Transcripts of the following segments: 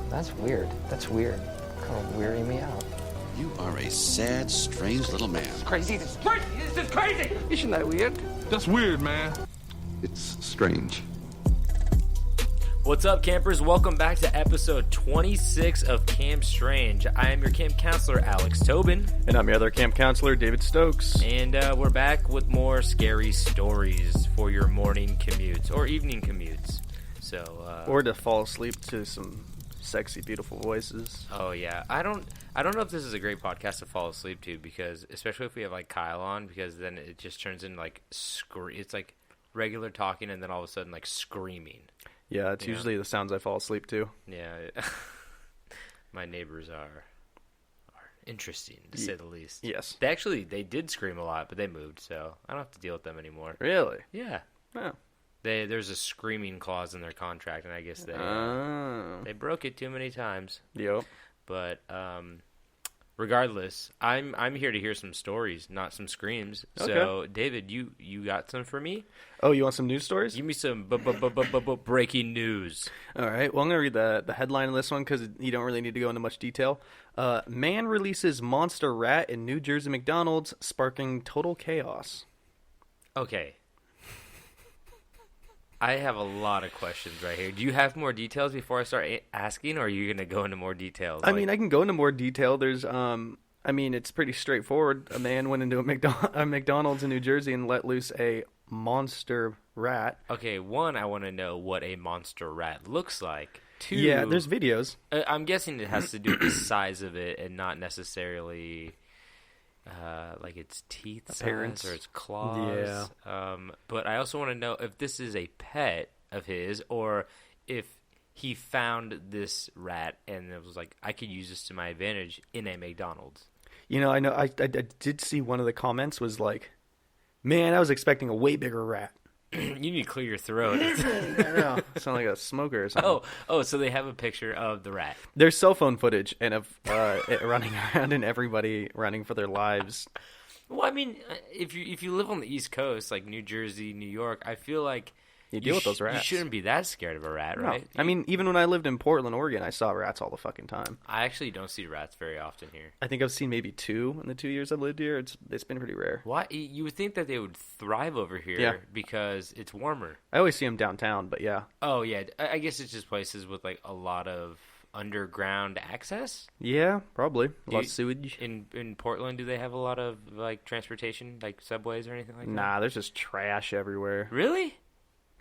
That's weird. That's weird. Kind of weirding me out. You are a sad, strange little man. It's crazy. This is crazy. This is crazy. Isn't that weird? That's weird, man. It's strange. What's up, campers? Welcome back to episode 26 of Camp Strange. I am your camp counselor, Alex Tobin. And I'm your other camp counselor, David Stokes. And we're back with more scary stories for your morning commutes or evening commutes. So, or to fall asleep to some sexy, beautiful voices. Oh yeah, I don't know if this is a great podcast to fall asleep to, because especially if we have like Kyle on, because then it just turns into like it's like regular talking and then all of a sudden like screaming. Yeah, it's usually the sounds I fall asleep to. Yeah, my neighbors are interesting to say the least. Yes, they did scream a lot, but they moved, so I don't have to deal with them anymore. Really? Yeah. Oh. There's a screaming clause in their contract, and I guess they broke it too many times. Yep. But regardless, I'm here to hear some stories, not some screams. Okay. So, David, you got some for me? Oh, you want some news stories? Give me some breaking news. All right. Well, I'm going to read the headline of this one because you don't really need to go into much detail. Man releases monster rat in New Jersey McDonald's, sparking total chaos. Okay. I have a lot of questions right here. Do you have more details before I start asking, or are you going to go into more details? I mean, I can go into more detail. There's, it's pretty straightforward. A man went into a McDonald's in New Jersey and let loose a monster rat. Okay, one, I want to know what a monster rat looks like. Two, yeah, there's videos. I'm guessing it has to do with the size of it and not necessarily like its teeth appearance size or its claws. Yeah. But I also want to know if this is a pet of his, or if he found this rat and it was like, I could use this to my advantage in a McDonald's. You know, I did see one of the comments was like, man, I was expecting a way bigger rat. You need to clear your throat. I know. Sound like a smoker or something. Oh, so they have a picture of the rat. There's cell phone footage and of it running around and everybody running for their lives. Well, I mean, if you live on the East Coast, like New Jersey, New York, I feel like you deal with those rats. You shouldn't be that scared of a rat, right? No. I mean, even when I lived in Portland, Oregon, I saw rats all the fucking time. I actually don't see rats very often here. I think I've seen maybe 2 in the 2 years I've lived here. It's been pretty rare. Why? You would think that they would thrive over here because it's warmer. I always see them downtown, but yeah. Oh, yeah. I guess it's just places with like a lot of underground access. Yeah, probably. A lot of sewage. In Portland, do they have a lot of like transportation, like subways or anything like that? Nah, there's just trash everywhere. Really?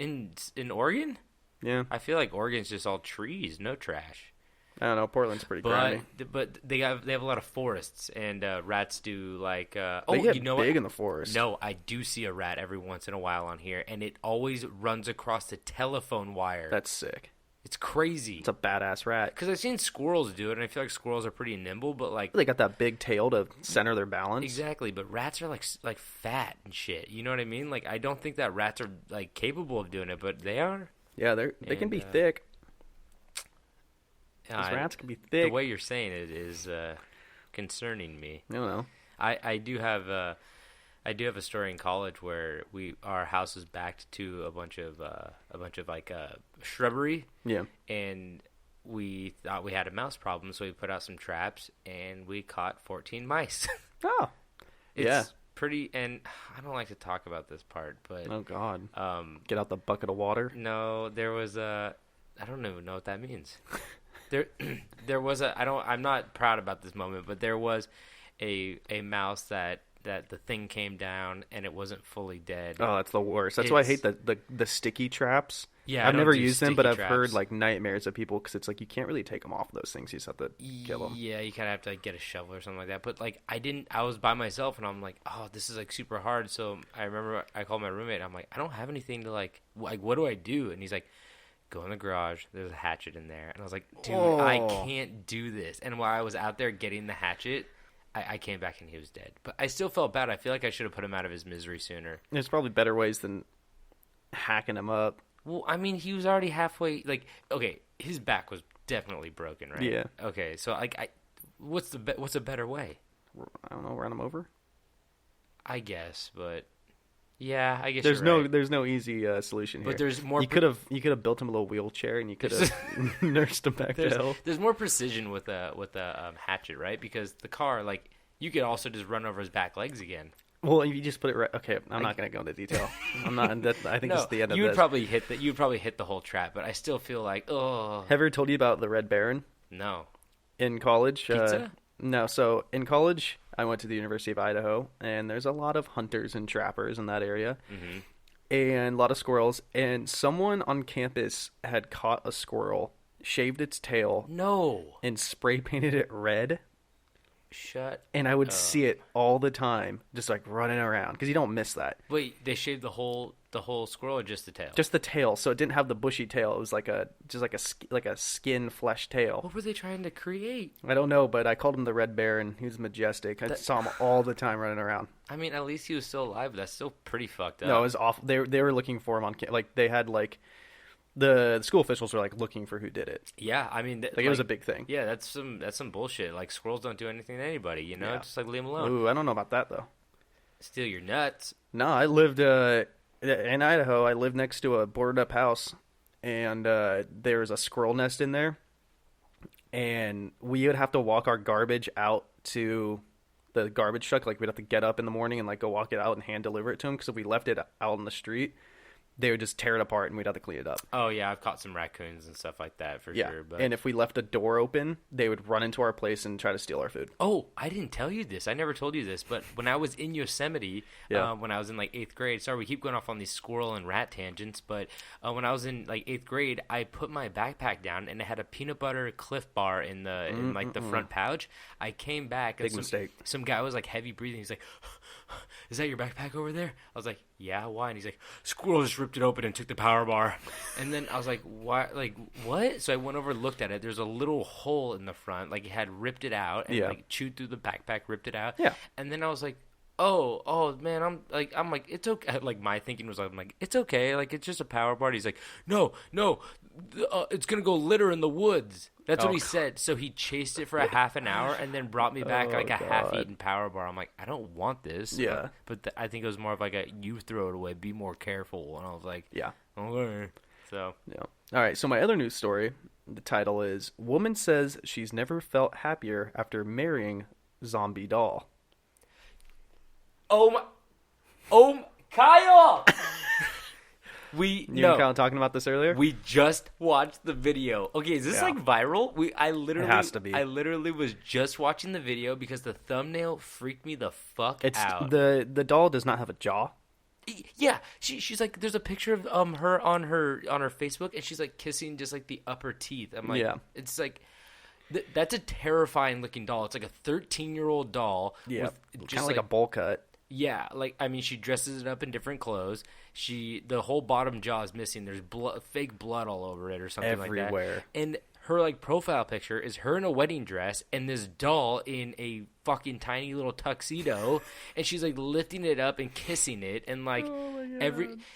In Oregon? Yeah. I feel like Oregon's just all trees, no trash. I don't know. Portland's pretty grimy. But they have a lot of forests, and rats do like. They get you know big what? in the forest. No, I do see a rat every once in a while on here, and it always runs across the telephone wire. That's sick. It's crazy. It's a badass rat. Because I've seen squirrels do it, and I feel like squirrels are pretty nimble, but like they got that big tail to center their balance. Exactly, but rats are like fat and shit. You know what I mean? Like I don't think that rats are like capable of doing it, but they are. Yeah, they can be thick. Those rats can be thick. The way you're saying it is concerning me. I don't know. I do have a story in college where our house was backed to a bunch of like shrubbery. Yeah. And we thought we had a mouse problem, so we put out some traps and we caught 14 mice. Oh. It's pretty, and I don't like to talk about this part, but oh god. Get out the bucket of water. No, there was I don't even know what that means. There was I'm not proud about this moment, but there was a mouse that the thing came down and it wasn't fully dead. Oh, that's the worst. That's why I hate the sticky traps. Yeah, I've never used them, but I've heard like nightmares of people because it's like you can't really take them off those things. You just have to kill them. Yeah, you kind of have to like get a shovel or something like that. But like I was by myself and I'm like, oh, this is like super hard. So I remember I called my roommate. I'm like, I don't have anything to like what do I do? And he's like, go in the garage. There's a hatchet in there. And I was like, dude, I can't do this. And while I was out there getting the hatchet, I came back and he was dead. But I still felt bad. I feel like I should have put him out of his misery sooner. There's probably better ways than hacking him up. Well, I mean, he was already halfway. Like, okay, his back was definitely broken, right? Yeah. Okay, so like, what's a better way? I don't know. Run him over. I guess, but Yeah, I guess There's you're right. there's no easy solution here. But there's more. You could have built him a little wheelchair and you could have nursed him back to health. There's more precision with a hatchet, right? Because the car, like, you could also just run over his back legs again. Well, if you just put it right. Okay, I'm not going to go into detail. I'm not. I think No, it's the end of you this. would probably hit that. You would probably hit the whole trap, but I still feel like, oh Have I ever told you about the Red Baron no. in college? Pizza? No. So in college, I went to the University of Idaho, and there's a lot of hunters and trappers in that area, and a lot of squirrels. And someone on campus had caught a squirrel, shaved its tail, No. and spray painted it red. Shut. And I would see it all the time, just like running around, because you don't miss that. Wait, they shaved the whole squirrel or just the tail? Just the tail, so it didn't have the bushy tail. It was like a skin flesh tail. What were they trying to create? I don't know, but I called him the Red Baron. He was majestic. I saw him all the time running around. I mean, at least he was still alive, but that's still pretty fucked up. No, it was awful. They were looking for him on like they had like the school officials were like looking for who did it. Yeah, I mean, Like it was a big thing. Yeah, that's some bullshit. Like, squirrels don't do anything to anybody, you know? Yeah. Just like leave them alone. Ooh, I don't know about that though. Steal your nuts. No, I lived in Idaho. I lived next to a boarded up house, and there was a squirrel nest in there, and we would have to walk our garbage out to the garbage truck. Like we'd have to get up in the morning and like go walk it out and hand deliver it to them, because if we left it out in the street, they would just tear it apart and we'd have to clean it up. Oh, yeah, I've caught some raccoons and stuff like that for Yeah, sure. But... and if we left a door open, they would run into our place and try to steal our food. Oh, I didn't tell you this. I never told you this, but when I was in Yosemite, Yeah. when I was in like 8th grade, sorry, we keep going off on these squirrel and rat tangents, but when I was in like 8th grade, I put my backpack down and it had a peanut butter Cliff Bar in the front pouch. I came back. Big mistake. Some guy was like heavy breathing. He's like, "Is that your backpack over there?" I was like, "Yeah, why?" And he's like, "Squirrel just ripped it open and took the power bar." And then I was like, "Why? Like, what?" So I went over and looked at it. There's a little hole in the front, like it had ripped it out and like chewed through the backpack, ripped it out. Yeah. And then I was like, oh man, I'm like it's okay. Like my thinking was, I'm like, it's okay, like it's just a power bar. He's like, no, it's gonna go litter in the woods. That's what he said. So he chased it for a half an hour and then brought me back like a half-eaten power bar. I'm like, I don't want this. Yeah. But I think it was more of like a, you throw it away, be more careful. And I was like, Yeah. okay. So Yeah. All right. So my other news story, the title is "Woman Says She's Never Felt Happier After Marrying Zombie Doll." oh my, Kyle. You and Kyle talking about this earlier? We just watched the video. Okay, is this like viral? It has to be. I literally was just watching the video because the thumbnail freaked me the fuck out. The doll does not have a jaw. Yeah, she's like, there's a picture of her on her Facebook, and she's like kissing just like the upper teeth. I'm like, Yeah. It's like that's a terrifying looking doll. It's like a 13-year-old doll. Yeah, with kind of like a bowl cut. Yeah, like, I mean, she dresses it up in different clothes. The whole bottom jaw is missing. There's fake blood all over it or something like that. Everywhere. And her, like, profile picture is her in a wedding dress and this doll in a fucking tiny little tuxedo. And she's, like, lifting it up and kissing it. And, like,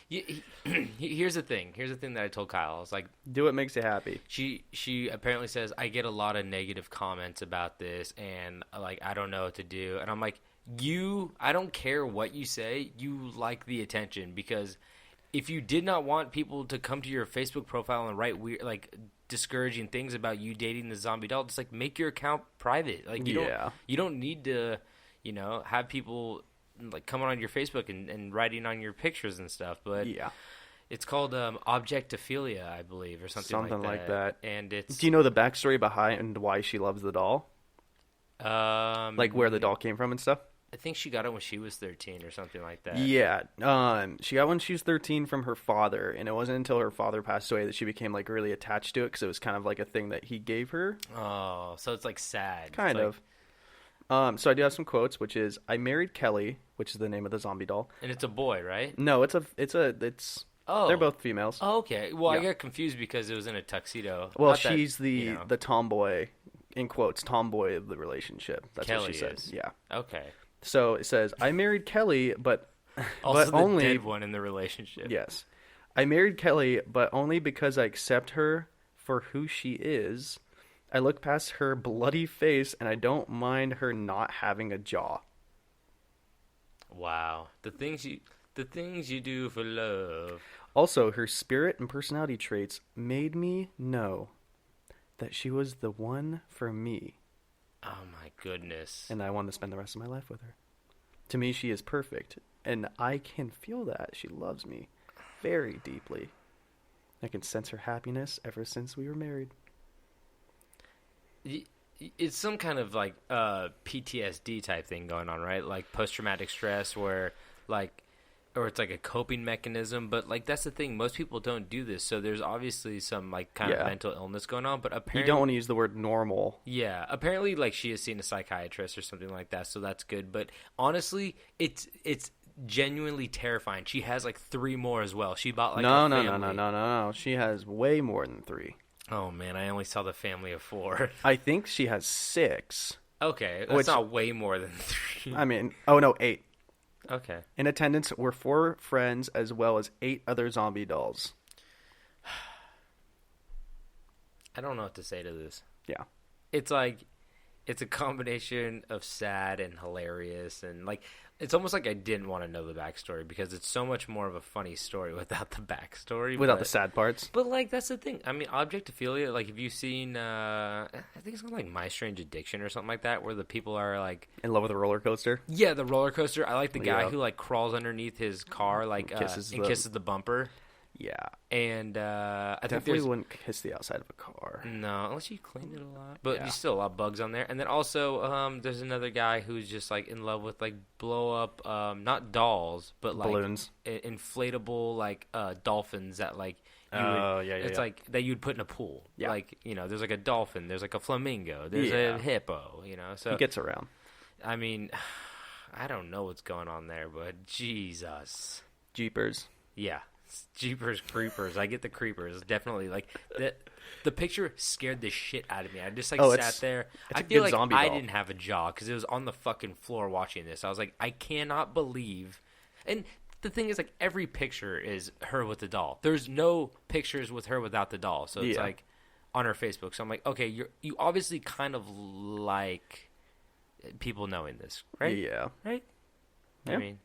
here's the thing. Here's the thing that I told Kyle. I was like, do what makes you happy. She apparently says, I get a lot of negative comments about this. And, like, I don't know what to do. And I'm like, I don't care what you say, you like the attention, because if you did not want people to come to your Facebook profile and write weird, like, discouraging things about you dating the zombie doll, just like make your account private. Like, you don't need to, have people like coming on your Facebook and writing on your pictures and stuff. But it's called objectophilia, I believe, or something like that. And it's, do you know the backstory behind why she loves the doll? Like where the doll came from and stuff? I think she got it when she was 13 or something like that. Yeah. She got it when she was 13 from her father, and it wasn't until her father passed away that she became like really attached to it, because it was kind of like a thing that he gave her. Oh, so it's like sad. Kind of. So I do have some quotes, which is, "I married Kelley," which is the name of the zombie doll. And it's a boy, right? No, it's Oh. They're both females. Oh, okay. Well, Yeah. I got confused because it was in a tuxedo. Well, Not that, she's the tomboy, in quotes, tomboy of the relationship. That's Kelley what she said. is. Yeah. Okay. So it says, "I married Kelley, but Also, but the only dead one in the relationship. Yes, I married Kelley, but only because I accept her for who she is. I look past her bloody face, and I don't mind her not having a jaw." Wow. The things The things you do for love. Also, her spirit and personality traits made me know that she was the one for me. Oh my goodness. And I want to spend the rest of my life with her. To me, she is perfect. And I can feel that. She loves me very deeply. I can sense her happiness ever since we were married. It's some kind of like PTSD type thing going on, right? Like post-traumatic stress where like, or it's like a coping mechanism, but like that's the thing, most people don't do this, so there's obviously some like kind of mental illness going on, but apparently you don't want to use the word normal. Yeah, apparently like she has seen a psychiatrist or something like that, so that's good, but honestly it's genuinely terrifying. She has like 3 more as well. She bought like No. She has way more than 3. Oh man, I only saw the family of 4. I think she has 6. Okay, that's not way more than 3. I mean, oh no, 8. Okay. In attendance were 4 friends as well as 8 other zombie dolls. I don't know what to say to this. Yeah. It's like, it's a combination of sad and hilarious, and like, it's almost like I didn't want to know the backstory because it's so much more of a funny story without the backstory. Without the sad parts. But like, that's the thing. I mean, objectophilia, like, have you seen, I think it's called like My Strange Addiction or something like that, where the people are like in love with a roller coaster? Yeah, the roller coaster. I like the guy who like crawls underneath his car, like, kisses the bumper. Yeah. And I think definitely wouldn't kiss the outside of a car. No, unless you cleaned it a lot. But there's still a lot of bugs on there. And then also, there's another guy who's just like in love with like blow up, not dolls, but like balloons, inflatable like dolphins that like it's like that you'd put in a pool. Yeah. Like, you know, there's like a dolphin, there's like a flamingo, there's a hippo. You know, so he gets around. I mean, I don't know what's going on there, but Jesus, Jeepers. Yeah. Jeepers creepers. I get the creepers. Definitely. Like, the picture scared the shit out of me. I just like sat there. I feel like I didn't have a jaw because it was on the fucking floor watching this. I was like, I cannot believe. And the thing is, like, every picture is her with the doll. There's no pictures with her without the doll. So it's like on her Facebook. So I'm like, okay, you obviously kind of like people knowing this, right? Yeah. Right? Yeah. I mean,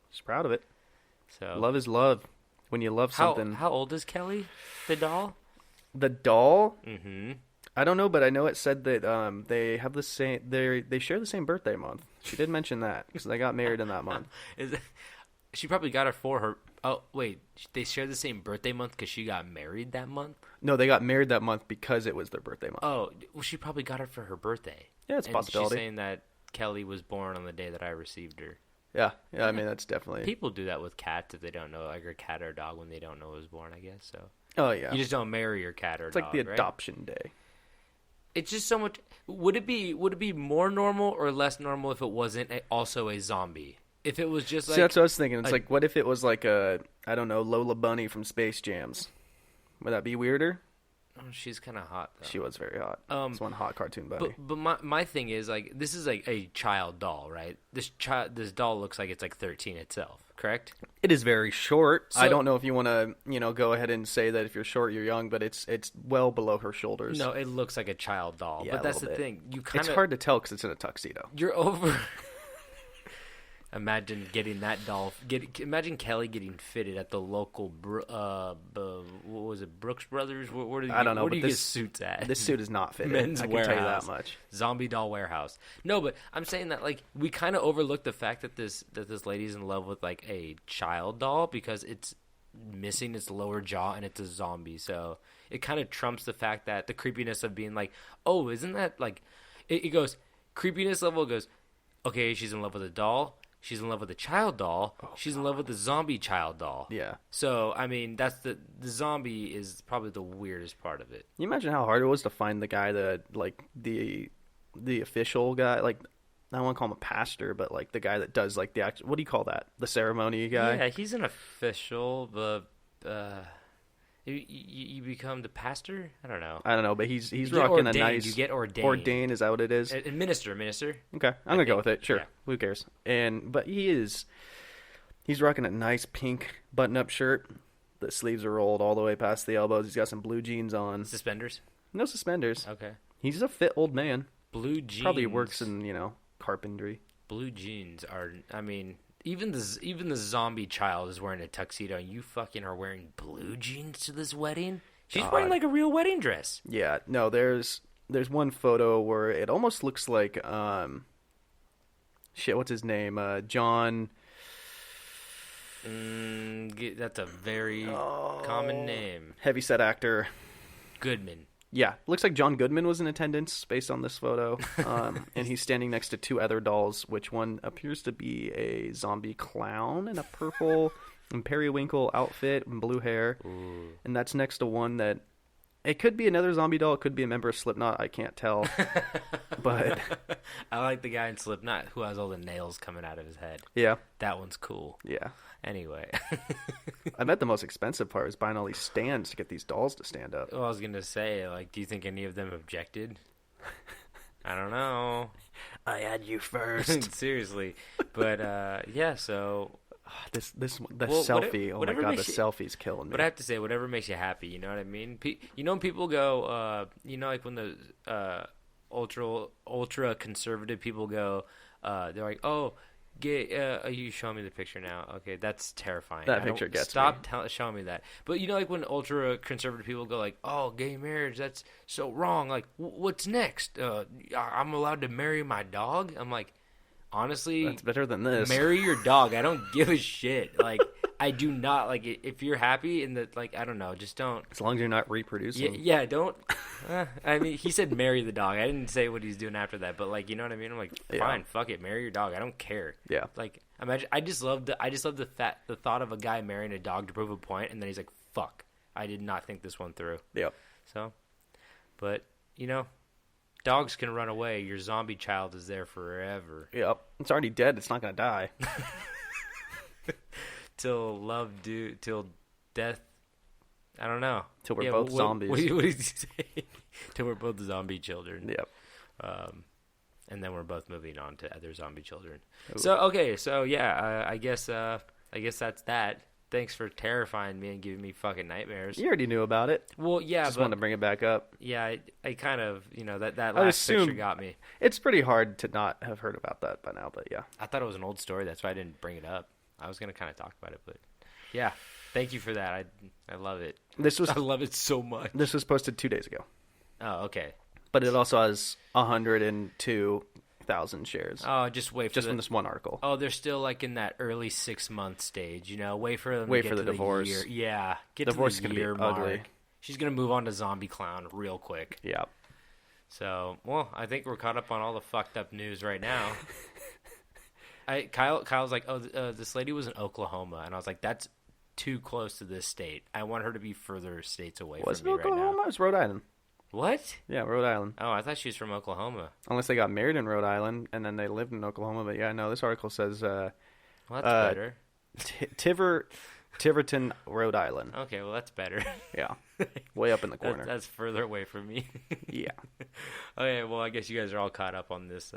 just proud of it. So love is love. When you love something. How old is Kelley, the doll? The doll? Mm-hmm. I don't know, but I know it said that they have the same. They share the same birthday month. She did mention that because they got married in that month. She probably got it for her. Oh wait, they share the same birthday month because she got married that month. No, they got married that month because it was their birthday month. Oh, well, she probably got it for her birthday. Yeah, it's a possibility. She's saying that Kelley was born on the day that I received her. Yeah. I mean, that's definitely... People do that with cats if they don't know, like, a cat or a dog when they don't know it was born, I guess, so... Oh, yeah. You just don't marry your cat or it's dog, like the right? adoption day. It's just so much... Would it be more normal or less normal if it wasn't also a zombie? If it was just like... See, that's what I was thinking. It's like, what if it was like a, I don't know, Lola Bunny from Space Jams? Would that be weirder? Oh, she's kind of hot, though. She was very hot. It's one hot cartoon bunny. But my thing is, like, this is like a child doll, right? This doll looks like it's like 13 itself, correct? It is very short. So, I don't know if you want to, go ahead and say that if you're short, you're young, but it's well below her shoulders. No, it looks like a child doll. Yeah, but that's the thing. It's hard to tell because it's in a tuxedo. You're over... Imagine getting that doll. Imagine Kelley getting fitted at the local, what was it, Brooks Brothers? Where do you, I don't know. Where do you get suits at? This suit is not fitted. Men's I can Warehouse. tell you that much. Zombie doll warehouse. No, but I'm saying that like we kind of overlook the fact that this lady's in love with like a child doll because it's missing its lower jaw and it's a zombie. So it kind of trumps the fact that the creepiness of being like, oh, isn't that like? It goes creepiness level goes. Okay, she's in love with a doll. She's in love with a child doll. Oh, she's in love with the zombie child doll. Yeah. So, I mean, that's the zombie is probably the weirdest part of it. Can you imagine how hard it was to find the guy that, like, the official guy, like, I don't want to call him a pastor, but, like, the guy that does, like, the actual, what do you call that? The ceremony guy? Yeah, he's an official, but, you become the pastor? I don't know, but he's rocking ordained. a nice... You get ordained. Ordained, is that what it is? Minister. Okay, I'm going to go with it. Sure. Yeah. Who cares? But he's rocking a nice pink button-up shirt. The sleeves are rolled all the way past the elbows. He's got some blue jeans on. Suspenders? No suspenders. Okay. He's a fit old man. Blue jeans. Probably works in, carpentry. Blue jeans are, I mean... Even the zombie child is wearing a tuxedo, and you fucking are wearing blue jeans to this wedding. She's wearing like a real wedding dress. Yeah, no, there's one photo where it almost looks like shit, what's his name? John. That's a very common name. Heavyset actor. Goodman. Yeah, looks like John Goodman was in attendance based on this photo. And he's standing next to two other dolls, which one appears to be a zombie clown in a purple and periwinkle outfit and blue hair. Ooh. And that's next to one that it could be another zombie doll. It could be a member of Slipknot. I can't tell. But I like the guy in Slipknot who has all the nails coming out of his head. yeah, That one's cool. yeah. Anyway. I bet the most expensive part was buying all these stands to get these dolls to stand up. Well, I was going to say, like, do you think any of them objected? I don't know. I had you first. Seriously. But, yeah, so... The Well, selfie. Oh my whatever god, the makes you- selfie's killing me. But I have to say, whatever makes you happy, you know what I mean? You know when people go, you know, like when the ultra conservative people go, they're like, oh, you showing me the picture now. Okay, that's terrifying. That picture gets Stop showing me that. But you know, like when ultra conservative people go like, oh, gay marriage, that's so wrong. Like, what's next? I'm allowed to marry my dog? I'm like, honestly, That's better than this. marry your dog. I don't give a shit. Like, I do not like it. If you're happy and that, like, I don't know, just don't. As long as you're not reproducing. Yeah, don't. I mean, he said marry the dog. I didn't say what he's doing after that, but like, you know what I mean. I'm like, fine, fuck it, marry your dog. I don't care. Yeah. Like, imagine. I just love the thought of a guy marrying a dog to prove a point, and then he's like, fuck, I did not think this one through. Yep. So, but you know, dogs can run away. Your zombie child is there forever. Yep. It's already dead. It's not gonna die. Till death. I don't know. Till we're both zombies. What did you say? Till we're both zombie children. Yep. And then we're both moving on to other zombie children. Ooh. So okay, so yeah, I guess that's that. Thanks for terrifying me and giving me fucking nightmares. You already knew about it. Well, yeah, Just wanted to bring it back up. Yeah, I kind of, you know, that last picture got me. It's pretty hard to not have heard about that by now, but yeah. I thought it was an old story. That's why I didn't bring it up. I was going to kind of talk about it, but yeah. Thank you for that. I love it. I love it so much. This was posted 2 days ago. Oh, okay. But it also has 102,000 shares. Oh, just wait for from this one article. Oh, they're still like in that early 6-month stage, you know. Wait for them. Wait to get for the to divorce. Year. Yeah, get divorce to the is year gonna be ugly. mark. She's gonna move on to Zombie Clown real quick. Yeah. So, well, I think we're caught up on all the fucked up news right now. Kyle's like, oh, this lady was in Oklahoma, and I was like, that's too close to this state. I want her to be further states away from me Oklahoma? right now. It was Rhode Island. What? Yeah, Rhode Island. Oh, I thought she was from Oklahoma. Unless they got married in Rhode Island and then they lived in Oklahoma. But yeah, no, this article says well, that's better. Tiverton, Rhode Island. Okay, well, that's better. Yeah, way up in the corner. That's further away from me. Yeah. Okay, well, I guess you guys are all caught up on this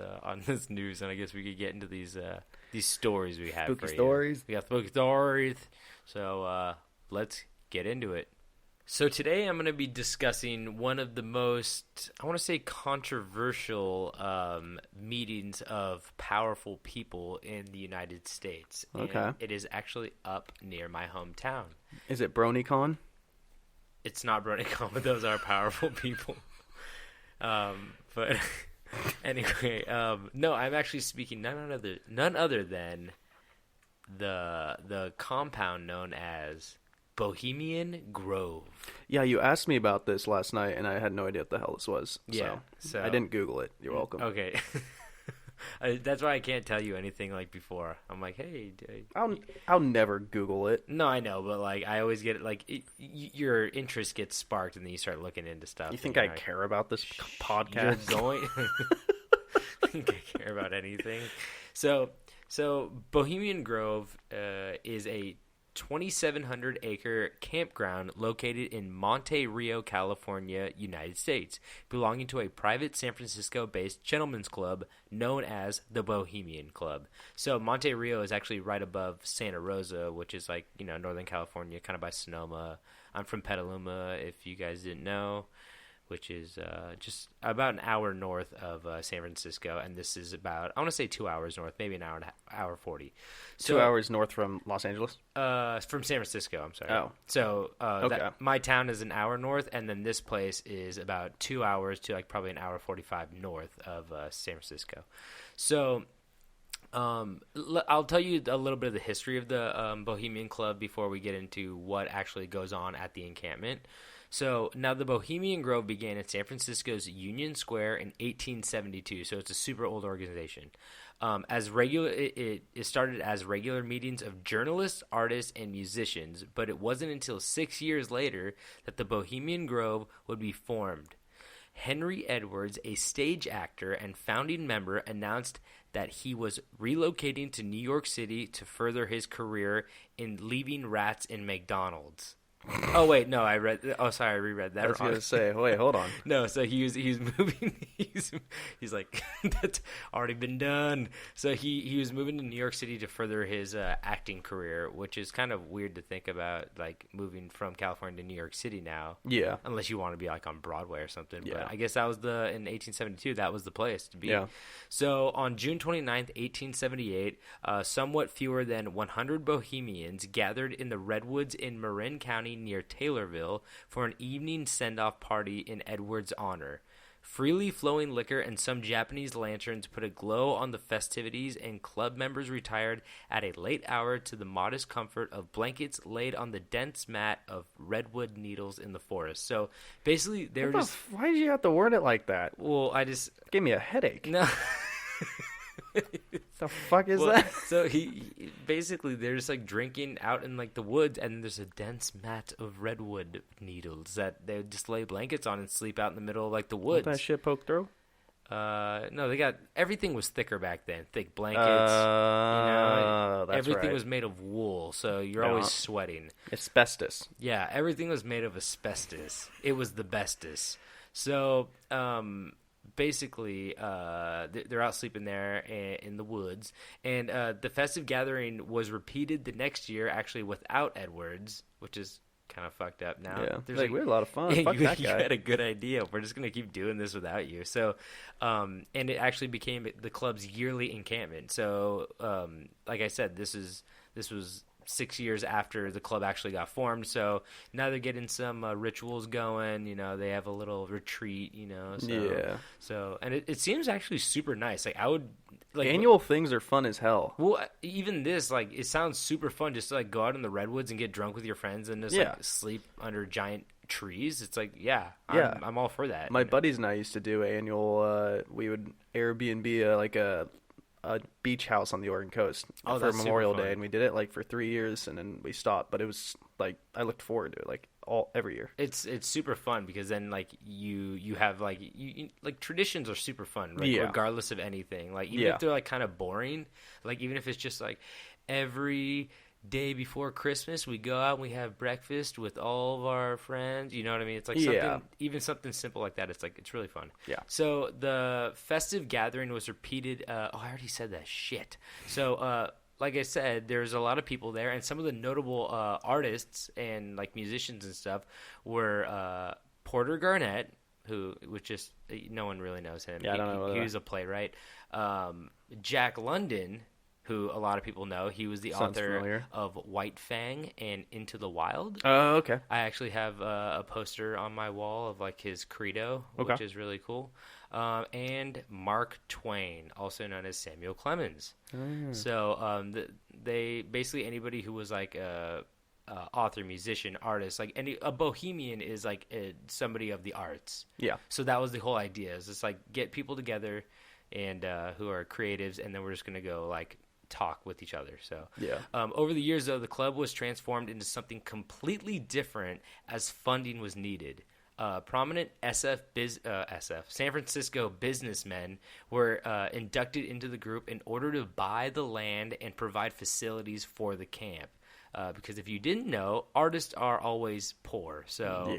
news, and I guess we could get into these stories we have Spooky for stories. You. We got spooky stories. So let's get into it. So today I'm going to be discussing one of the most, I want to say, controversial meetings of powerful people in the United States. Okay. And it is actually up near my hometown. Is it BronyCon? It's not BronyCon, but those are powerful people. But anyway, no, I'm actually speaking none other than the compound known as Bohemian Grove. Yeah, you asked me about this last night, and I had no idea what the hell this was. Yeah, so I didn't Google it. You're welcome. Okay. That's why I can't tell you anything like before. I'm like, hey. I'll never Google it. No, I know, but like I always get like your interest gets sparked, and then you start looking into stuff. You think I care about this podcast? You're going. Think I care about anything? So Bohemian Grove is a 2,700 acre campground located in Monte Rio, California, United States, belonging to a private San Francisco based gentlemen's club known as the Bohemian Club. So Monte Rio is actually right above Santa Rosa, which is like, Northern California, kind of by Sonoma. I'm from Petaluma, if you guys didn't know. which is just about an hour north of San Francisco, and this is about, I want to say 2 hours north, maybe an hour and hour 40. So, 2 hours north from Los Angeles? From San Francisco, I'm sorry. Oh. So Okay. my town is an hour north, and then this place is about 2 hours to like probably an hour 45 north of San Francisco. So I'll tell you a little bit of the history of the Bohemian Club before we get into what actually goes on at the encampment. So now the Bohemian Grove began in San Francisco's Union Square in 1872, so it's a super old organization. It started as regular meetings of journalists, artists, and musicians, but it wasn't until 6 years later that the Bohemian Grove would be formed. Henry Edwards, a stage actor and founding member, announced that he was relocating to New York City to further his career in leaving rats in McDonald's. Oh wait, no, I reread that. I was going to say, wait, hold on. No, so he was moving. He's like, that's already been done. So he was moving to New York City to further his acting career, which is kind of weird to think about, like moving from California to New York City now. Yeah. Unless you want to be like on Broadway or something. Yeah. But I guess that was in 1872, that was the place to be. Yeah. So on June 29th, 1878, somewhat fewer than 100 Bohemians gathered in the Redwoods in Marin County near Taylorville for an evening send-off party in Edwards' honor. Freely flowing liquor and some Japanese lanterns put a glow on the festivities, and club members retired at a late hour to the modest comfort of blankets laid on the dense mat of redwood needles in the forest. So basically, they were just... Why did you have to word it like that? Well, I just... Gave me a headache. No... The fuck is that? So he basically, they're just like drinking out in like the woods, and there's a dense mat of redwood needles that they would just lay blankets on and sleep out in the middle of like the woods. That shit poke through? No, everything was thicker back then. Thick blankets. That's everything right. was made of wool, so you're always sweating. Asbestos. Yeah, everything was made of asbestos. It was the bestest. So, basically, they're out sleeping there in the woods, and the festive gathering was repeated the next year, actually without Edwards, which is kind of fucked up now. Yeah, There's we had a lot of fun. Fuck you, that you guy. had a good idea. We're just gonna keep doing this without you. So, and it actually became the club's yearly encampment. So, like I said, this was 6 years after the club actually got formed, so now they're getting some rituals going. They have a little retreat. So and it seems actually super nice. Like I would like annual things are fun as hell. Well, even this, like, it sounds super fun just to like go out in the redwoods and get drunk with your friends and just like sleep under giant trees. It's like I'm all for that. My buddies and I used to do annual. We would Airbnb a beach house on the Oregon coast for Memorial Day, and we did it like for 3 years, and then we stopped. But it was like I looked forward to it like every year. It's super fun because then like you have like you like traditions are super fun, like regardless of anything. Like even if they're like kind of boring, like even if it's just like every day before Christmas we go out and we have breakfast with all of our friends, you know what I mean? It's like something simple like that. It's like it's really fun. Yeah. So the festive gathering was repeated. I already said that shit. So like I said, there's a lot of people there, and some of the notable artists and like musicians and stuff were Porter Garnett, which just no one really knows him. Yeah, I don't know. He was a playwright. Jack London, who a lot of people know. He was the author of White Fang and Into the Wild. Oh, okay. I actually have a poster on my wall of like his credo, which is really cool. And Mark Twain, also known as Samuel Clemens. So they basically anybody who was like a author, musician, artist, like a bohemian is like somebody of the arts. Yeah. So that was the whole idea. Is it's like get people together and who are creatives, and then we're just gonna go like talk with each other. So over the years, though, the club was transformed into something completely different as funding was needed. Prominent San Francisco businessmen were inducted into the group in order to buy the land and provide facilities for the camp. Because if you didn't know, artists are always poor. So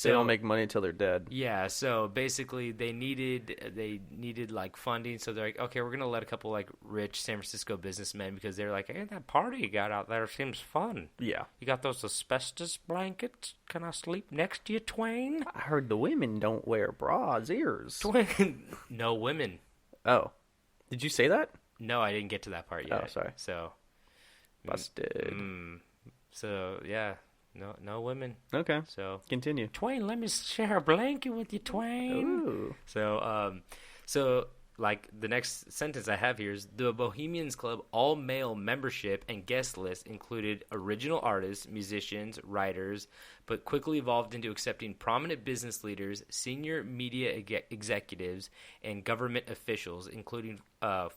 they don't make money until they're dead. Yeah, so basically they needed like funding. So they're like, okay, we're gonna let a couple like rich San Francisco businessmen, because they're like, hey, that party you got out there seems fun. Yeah, you got those asbestos blankets? Can I sleep next to you, Twain? I heard the women don't wear bras, ears. Twain, no women. Oh, did you say that? No, I didn't get to that part yet. Oh, sorry. So busted. So yeah, no women. Okay. So continue. Twain, let me share a blanket with you, Twain. Ooh. So like the next sentence I have here is the Bohemians Club all-male membership and guest list included original artists, musicians, writers, but quickly evolved into accepting prominent business leaders, senior media executives, and government officials, including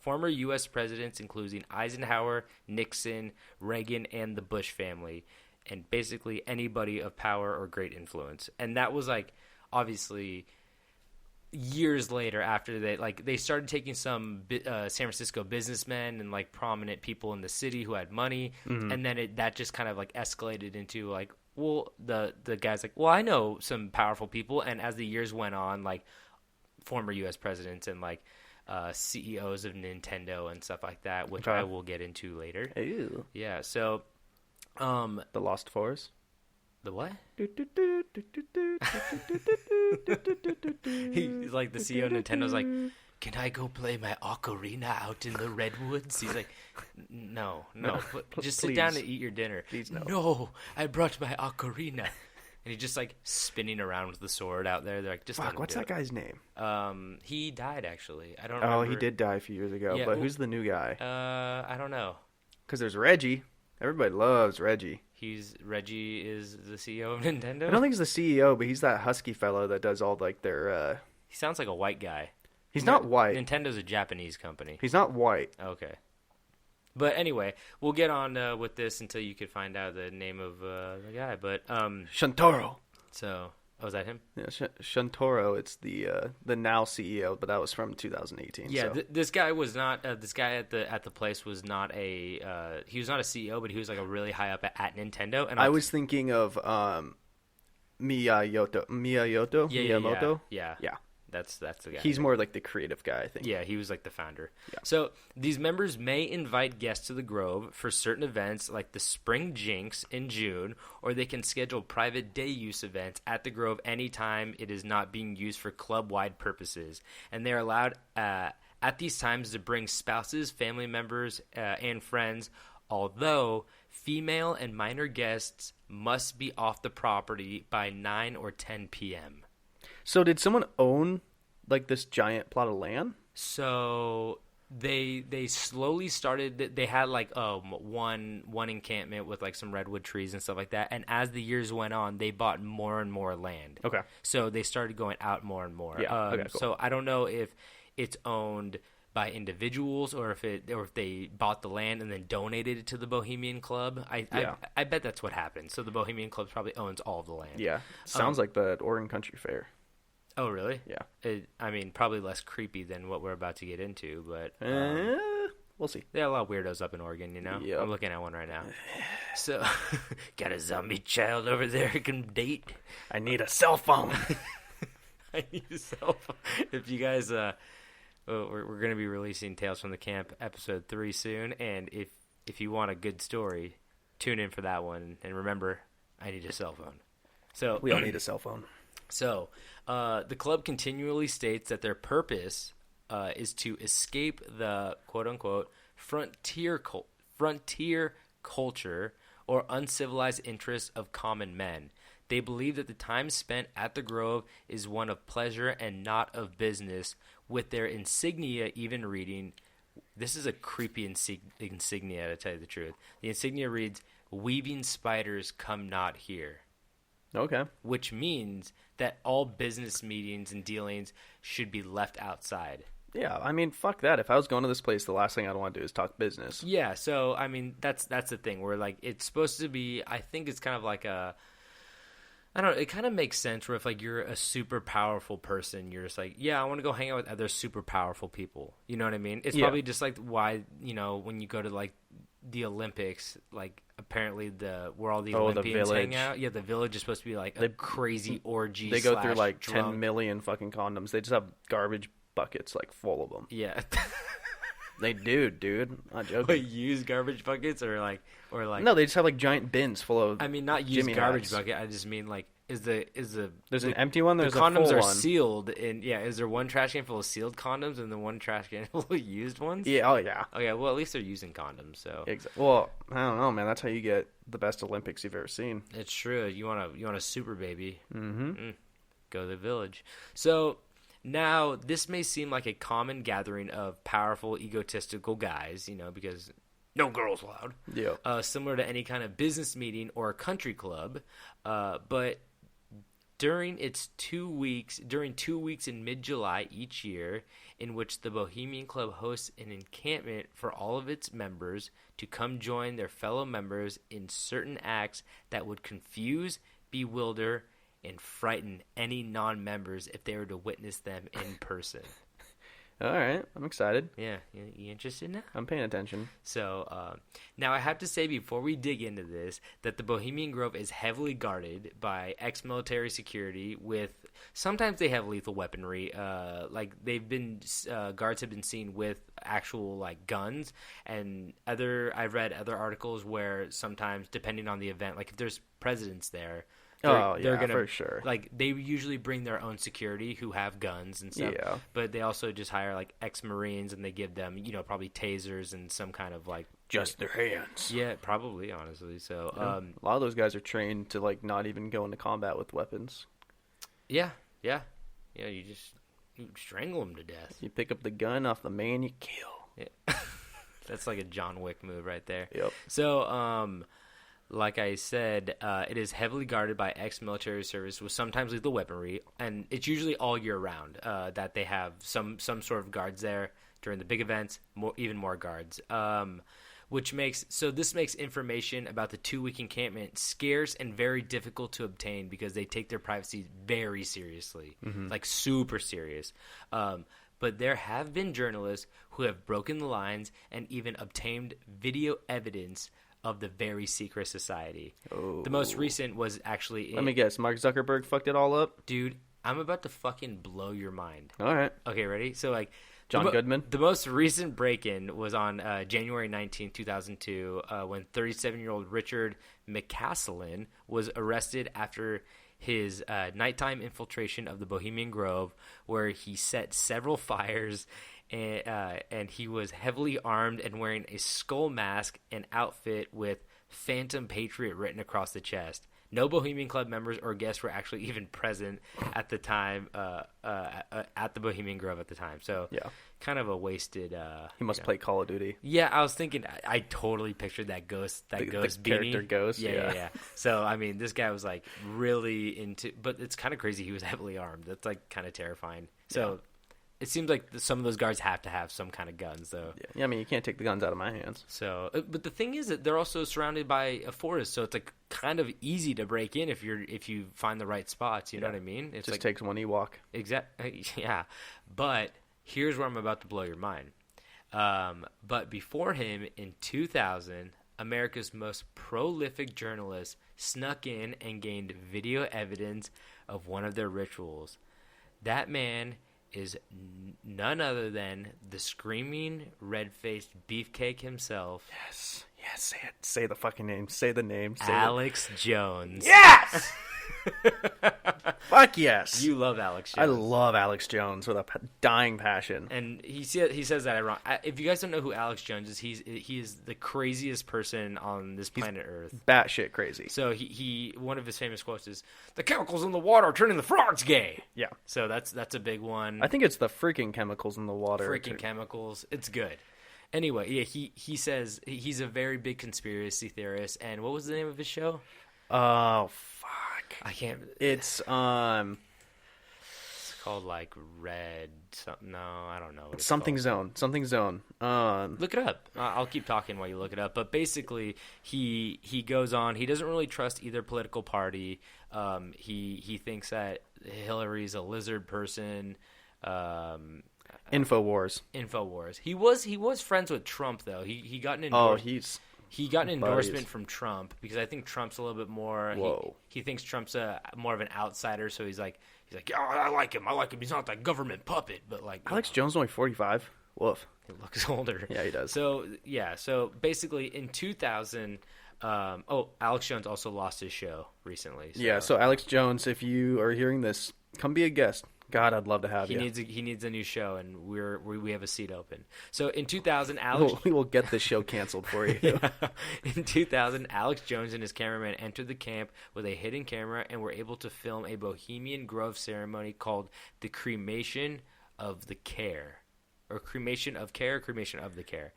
former U.S. presidents, including Eisenhower, Nixon, Reagan, and the Bush family, and basically anybody of power or great influence. And that was like obviously years later, after they started taking some San Francisco businessmen and like prominent people in the city who had money, and then that just kind of like escalated into like, well, the guy's like, well, I know some powerful people, and as the years went on, like former U.S. presidents and like CEOs of Nintendo and stuff like that, which I will get into later. Ew. Yeah. So, the Lost Forest. The what? He's like the CEO of Nintendo's like, can I go play my ocarina out in the redwoods? He's like, no, just sit down and eat your dinner. Please no. No, I brought my ocarina. And he's just like spinning around with the sword out there. They're like, just fuck, what's that guy's name? He died actually. I don't know. Oh, he did die a few years ago. Yeah, but who's the new guy? I don't know. Because there's Reggie. Everybody loves Reggie. Reggie is the CEO of Nintendo? I don't think he's the CEO, but he's that husky fellow that does all like their He sounds like a white guy. He's not white. Nintendo's a Japanese company. He's not white. Okay. But anyway, we'll get on with this until you can find out the name of the guy. But Shantaro. So, was that him? Yeah, Shantaro. It's the now CEO, but that was from 2018. Yeah, so. This guy was not. This guy at the place was not a. He was not a CEO, but he was like a really high up at Nintendo. And I was thinking of Miyamoto. Yeah. That's the guy. He's more like the creative guy, I think. Yeah, he was like the founder. Yeah. So these members may invite guests to the Grove for certain events like the Spring Jinx in June, or they can schedule private day use events at the Grove anytime it is not being used for club-wide purposes. And they're allowed at these times to bring spouses, family members, and friends, although female and minor guests must be off the property by 9 or 10 p.m. So did someone own like this giant plot of land? So they slowly started. They had like one encampment with like some redwood trees and stuff like that. And as the years went on, they bought more and more land. Okay. So they started going out more and more. Yeah. Okay, cool. So I don't know if it's owned by individuals or if they bought the land and then donated it to the Bohemian Club. I bet that's what happened. So the Bohemian Club probably owns all of the land. Yeah. Sounds like the Oregon Country Fair. Oh, really? Yeah. I mean, probably less creepy than what we're about to get into, but we'll see. There are a lot of weirdos up in Oregon, you know? Yep. I'm looking at one right now. So, got a zombie child over there who can date. I need a cell phone. I need a cell phone. If you guys, we're going to be releasing Tales from the Camp episode 3 soon, and if you want a good story, tune in for that one. And remember, I need a cell phone. So we all need a cell phone. So, the club continually states that their purpose is to escape the quote-unquote frontier culture or uncivilized interests of common men. They believe that the time spent at the Grove is one of pleasure and not of business, with their insignia even reading, this is a creepy insignia to tell you the truth. The insignia reads, "Weaving spiders come not here." Okay. Which means that all business meetings and dealings should be left outside. Yeah, I mean, fuck that. If I was going to this place, the last thing I'd want to do is talk business. Yeah, so, I mean, that's the thing. Where, like, it's supposed to be, I think it's kind of like a, I don't know, it kind of makes sense where if, like, you're a super powerful person, you're just like, yeah, I want to go hang out with other super powerful people. You know what I mean? It's probably just, like, why, you know, when you go to, like, the Olympics, like, apparently where all the Oh, the Olympians hang village. out. Yeah, the village is supposed to be like a crazy orgy. They go through like drunk. 10 million fucking condoms. They just have garbage buckets like full of them. Yeah. They do, dude. Not joking. Wait, use garbage buckets or like No, they just have like giant bins full of. I mean, not use Jimmy garbage hats. bucket. I just mean like there's an empty one. There's the a condoms full are one. sealed, and is there one trash can full of sealed condoms and then one trash can full of used ones? Yeah. Oh yeah. Okay, well at least they're using condoms, so Well, I don't know, man. That's how you get the best Olympics you've ever seen. it's true. You want a super baby? Mm-hmm. Go to the village. So now this may seem like a common gathering of powerful, egotistical guys, because no girls allowed. Yeah. Similar to any kind of business meeting or a country club, but during 2 weeks in mid-July each year, in which the Bohemian Club hosts an encampment for all of its members to come join their fellow members in certain acts that would confuse, bewilder, and frighten any non-members if they were to witness them in person. All right. I'm excited. Yeah, you interested now? I'm paying attention. So now I have to say before we dig into this that the Bohemian Grove is heavily guarded by ex-military security with sometimes they have lethal weaponry. Like guards have been seen with actual like guns, and I've read other articles where sometimes depending on the event, like if there's presidents there. They're gonna, for sure. Like they usually bring their own security who have guns and stuff. Yeah. But they also just hire like ex-Marines and they give them, probably tasers and some kind of like Just their hands. Yeah, probably honestly. So A lot of those guys are trained to like not even go into combat with weapons. yeah. You strangle them to death. You pick up the gun off the man you kill. Yeah. That's like a John Wick move right there. Yep. So like I said, it is heavily guarded by ex-military service with sometimes lethal weaponry, and it's usually all year round that they have some sort of guards there during the big events, even more guards. This makes information about the 2-week encampment scarce and very difficult to obtain because they take their privacy very seriously, like super serious. But there have been journalists who have broken the lines and even obtained video evidence of the very secret society. Oh. The most recent was actually... Let me guess. Mark Zuckerberg fucked it all up? Dude, I'm about to fucking blow your mind. All right. Okay, ready? So, like... John Goodman? The most recent break-in was on January 19, 2002, when 37-year-old Richard McCaslin was arrested after his nighttime infiltration of the Bohemian Grove, where he set several fires, and he was heavily armed and wearing a skull mask and outfit with Phantom Patriot written across the chest. No Bohemian Club members or guests were actually even present at the time, at the Bohemian Grove at the time. So, yeah, kind of a wasted. He must play Call of Duty. Yeah, I was thinking. I totally pictured that ghost. The beanie. character Ghost. Yeah. So, I mean, this guy was like really into. But it's kind of crazy. He was heavily armed. That's like kind of terrifying. So. Yeah. It seems like some of those guards have to have some kind of guns, though. Yeah, I mean, you can't take the guns out of my hands. So, but the thing is that they're also surrounded by a forest, so it's like kind of easy to break in if you find the right spots. You know what I mean? It just takes one Ewok. Exactly. Yeah, but here's where I'm about to blow your mind. But before him, in 2000, America's most prolific journalist snuck in and gained video evidence of one of their rituals. That man is none other than the screaming, red-faced beefcake himself. Yes, say it. Say the fucking name. Say the name. Say Alex Jones. Yes! Fuck yes. You love Alex Jones. I love Alex Jones with a dying passion. And he says that wrong. If you guys don't know who Alex Jones is, he is the craziest person on this planet Earth. Batshit crazy. So he one of his famous quotes is, "The chemicals in the water are turning the frogs gay." Yeah. So that's a big one. I think it's the freaking chemicals in the water. Freaking chemicals. It's good. Anyway, yeah, he says he's a very big conspiracy theorist. And what was the name of his show? Oh, fuck. I can't. It's called like Red something. No, I don't know. Something Zone. Something Zone. Look it up. I'll keep talking while you look it up. But basically, he goes on. He doesn't really trust either political party. He thinks that Hillary's a lizard person. Infowars. He was friends with Trump though. He got an Oh, he's He got an Buddies. endorsement from Trump because I think Trump's a little bit more. Whoa. He thinks Trump's more of an outsider, so he's like, yeah, I like him. I like him. He's not that government puppet, but like Alex Jones only 45. Woof. he looks older. Yeah, he does. So yeah, so basically in 2000, Alex Jones also lost his show recently. So Yeah, so Alex Jones, if you are hearing this, come be a guest. God, I'd love to have he you. needs a new show, and we have a seat open. So in 2000, Alex. We will get this show canceled for you. Yeah. In 2000, Alex Jones and his cameraman entered the camp with a hidden camera and were able to film a Bohemian Grove ceremony called the Cremation of the Care. Or Cremation of Care, Cremation of the Care.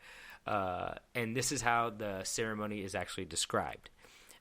And this is how the ceremony is actually described.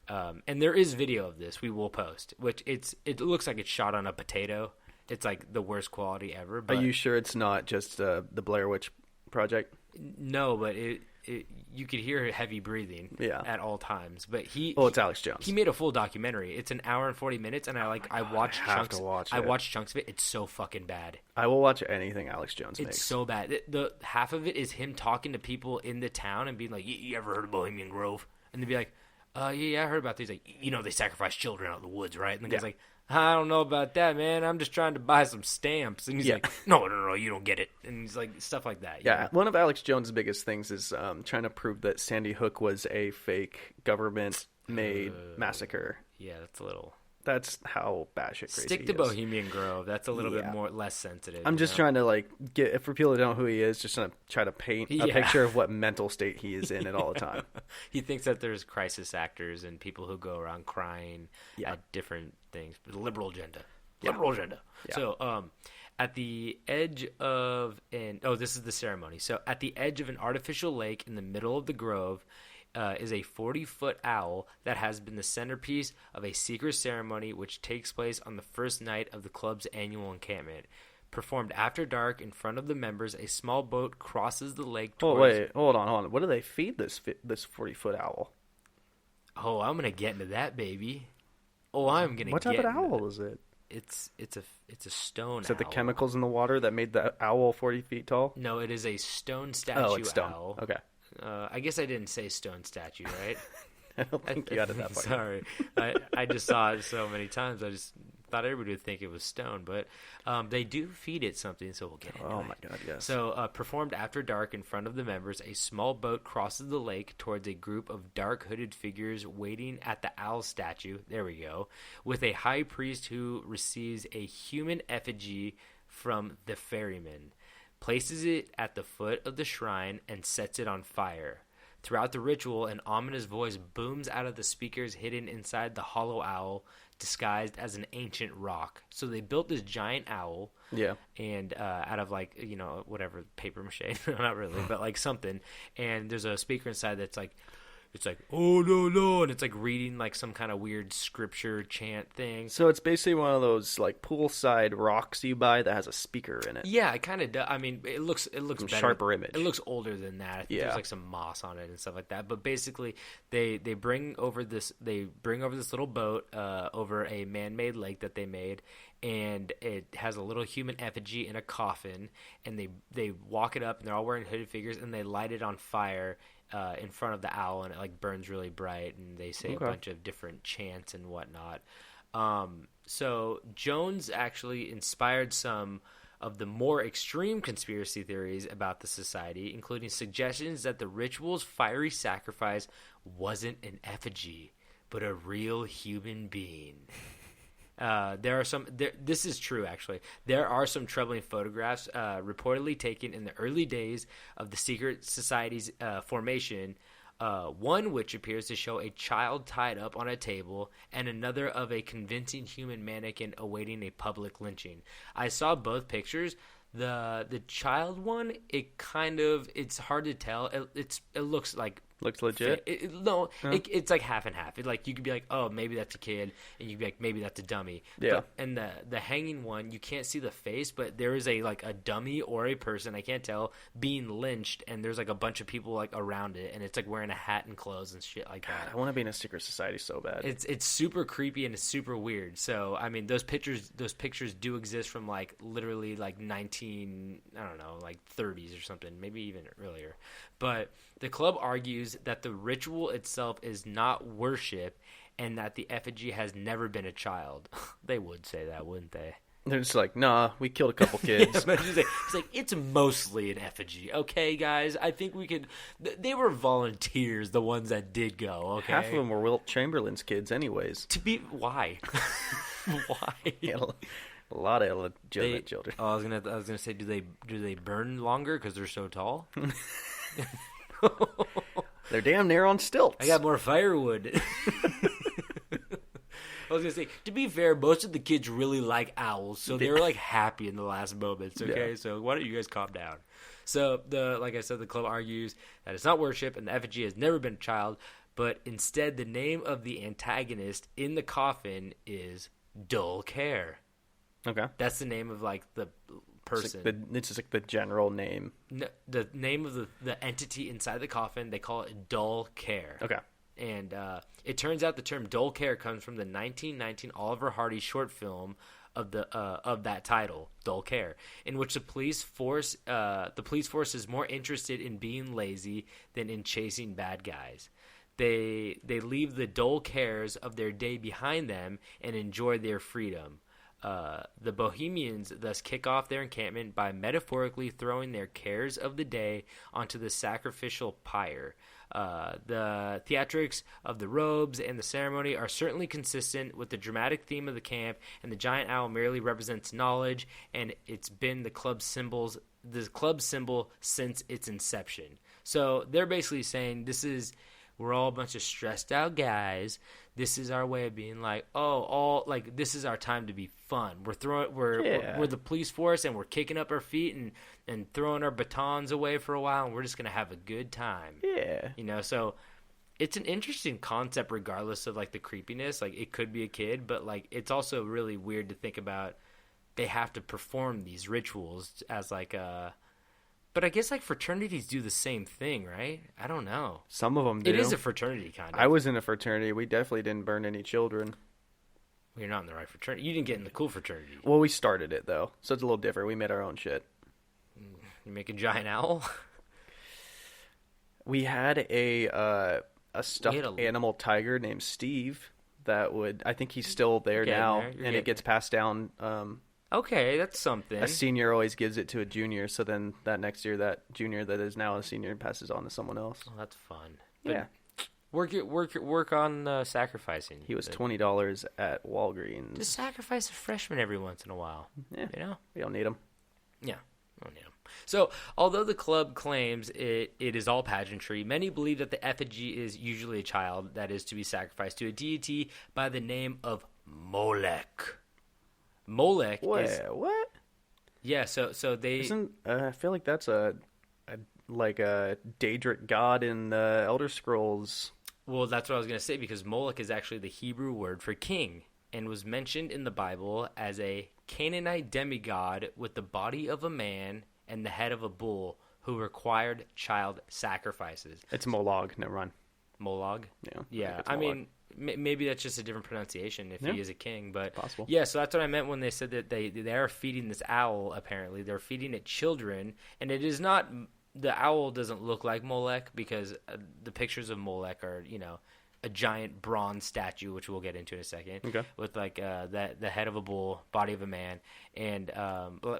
And there is video of this we will post, which it looks like it's shot on a potato. It's like the worst quality ever. But Are you sure it's not just the Blair Witch Project? No, but you could hear heavy breathing at all times. But it's Alex Jones. He made a full documentary. It's an hour and 40 minutes, and I watched chunks. I it. watched chunks of it. It's so fucking bad. I will watch anything Alex Jones makes. It's so bad. The half of it is him talking to people in the town and being like, "You ever heard of Bohemian Grove?" And they'd be like, "Yeah, I heard about these." Like, they sacrifice children out in the woods, right? And the guy's like, I don't know about that, man. I'm just trying to buy some stamps. And he's like, no, you don't get it. And he's like, stuff like that. Yeah, one of Alex Jones' biggest things is trying to prove that Sandy Hook was a fake government-made massacre. Yeah, that's a little... That's how batshit crazy Stick to Bohemian Grove. That's a little bit less sensitive. I'm just trying to get, for people that don't know who he is, just trying to try to paint a picture of what mental state he is in at all the time. He thinks that there's crisis actors and people who go around crying at different things. The liberal agenda. Liberal agenda. Yeah. So, at the edge of this is the ceremony. So at the edge of an artificial lake in the middle of the grove is a 40-foot owl that has been the centerpiece of a secret ceremony which takes place on the first night of the club's annual encampment. Performed after dark in front of the members, a small boat crosses the lake towards... Oh, wait. Hold on. What do they feed this 40-foot owl? Oh, I'm going to get into that, baby. Oh, I'm going to get What type of owl is it? It's a stone owl. Is it the chemicals in the water that made the owl 40 feet tall? No, it is a stone statue it's stone. owl. Okay. I guess I didn't say stone statue, right? I don't think you added that part. Sorry. I just saw it so many times. I just thought everybody would think it was stone. But they do feed it something, so we'll get into it. Oh, my God, yes. So performed after dark in front of the members, a small boat crosses the lake towards a group of dark hooded figures waiting at the owl statue. There we go. With a high priest who receives a human effigy from the ferryman, places it at the foot of the shrine, and sets it on fire. Throughout the ritual, an ominous voice booms out of the speakers hidden inside the hollow owl, disguised as an ancient rock. So they built this giant owl, and out of whatever, paper mache, not really, but something. And there's a speaker inside that's it's like, oh, no, and it's reading some kind of weird scripture chant thing. So it's basically one of those poolside rocks you buy that has a speaker in it. Yeah, it kind of does. I mean, it looks some better. Sharper image. It looks older than that. I think there's some moss on it and stuff like that. But basically, they bring over this little boat over a man-made lake that they made, and it has a little human effigy in a coffin, and they walk it up, and they're all wearing hooded figures, and they light it on fire in front of the owl, and it burns really bright, and they say a bunch of different chants and whatnot. So Jones actually inspired some of the more extreme conspiracy theories about the society, including suggestions that the ritual's fiery sacrifice wasn't an effigy, but a real human being. This is true, actually. There are some troubling photographs reportedly taken in the early days of the secret society's formation, one which appears to show a child tied up on a table, and another of a convincing human mannequin awaiting a public lynching. I saw both pictures. The child one, it's hard to tell. It looks like... Looks legit? It's half and half. You could be like, oh, maybe that's a kid, and you'd be like, maybe that's a dummy. Yeah. And the hanging one, you can't see the face, but there is a dummy or a person, I can't tell, being lynched, and there's a bunch of people around it, and it's wearing a hat and clothes and shit like that. God, I want to be in a secret society so bad. It's super creepy and it's super weird. So I mean, those pictures do exist from literally 19, I don't know, 30s or something, maybe even earlier. But the club argues argues that the ritual itself is not worship and that the effigy has never been a child. They would say that, wouldn't they? They're just like, nah, we killed a couple kids. It's like, it's mostly an effigy. Okay, guys, I think we could... They were volunteers, the ones that did go, okay? Half of them were Wilt Chamberlain's kids anyways. Why? Why? Yeah, a lot of illegitimate children. Oh, I was gonna say, do they burn longer because they're so tall? They're damn near on stilts. I got more firewood. I was gonna say, to be fair, most of the kids really like owls, so they were like happy in the last moments. Okay, Yeah. So why don't you guys calm down? So like I said, the club argues that it's not worship and the effigy has never been a child, but instead the name of the antagonist in the coffin is Dull Care. Okay. That's the name of like the person. It's just like the general name. No, the name of the entity inside the coffin. They call it Dull Care. Okay. And it turns out the term "dull care" comes from the 1919 Oliver Hardy short film of that title, "Dull Care," in which the police force is more interested in being lazy than in chasing bad guys. They leave the dull cares of their day behind them and enjoy their freedom. The Bohemians thus kick off their encampment by metaphorically throwing their cares of the day onto the sacrificial pyre. The theatrics of the robes and the ceremony are certainly consistent with the dramatic theme of the camp, and the giant owl merely represents knowledge, and it's been the club symbol since its inception. So they're basically saying we're all a bunch of stressed out guys. This is our way of being like, this is our time to be fun. We're the police force, and we're kicking up our feet and throwing our batons away for a while, and we're just gonna have a good time. Yeah. So it's an interesting concept, regardless of like the creepiness. Like, it could be a kid, but like it's also really weird to think about. They have to perform these rituals as like a. But I guess like fraternities do the same thing, right? I don't know. Some of them do. It is a fraternity, kind of. I was in a fraternity. We definitely didn't burn any children. Well, you're not in the right fraternity. You didn't get in the cool fraternity. Well, we started it, though. So it's a little different. We made our own shit. You make a giant owl? We had a stuffed animal tiger named Steve that would... I think he's still there now. And it gets passed down... Okay, that's something. A senior always gives it to a junior, so then that next year, that junior that is now a senior passes on to someone else. Oh, that's fun. But yeah. Work on sacrificing. He was $20 at Walgreens. Just sacrifice a freshman every once in a while. Yeah. You know? We don't need him. Yeah. We don't need him. So, although the club claims it is all pageantry, many believe that the effigy is usually a child that is to be sacrificed to a deity by the name of Molech. Molech is... What? Yeah, so they... Isn't... I feel like that's a Daedric god in the Elder Scrolls. Well, that's what I was going to say, because Molech is actually the Hebrew word for king, and was mentioned in the Bible as a Canaanite demigod with the body of a man and the head of a bull who required child sacrifices. It's Molag, never mind. Molag? Yeah. I mean... Maybe that's just a different pronunciation if he is a king, but possible. Yeah, so that's what I meant when they said that they are feeding this owl. Apparently, they're feeding it children, and it is not. The owl doesn't look like Molech, because the pictures of Molech are, a giant bronze statue, which we'll get into in a second, with like the head of a bull, body of a man, and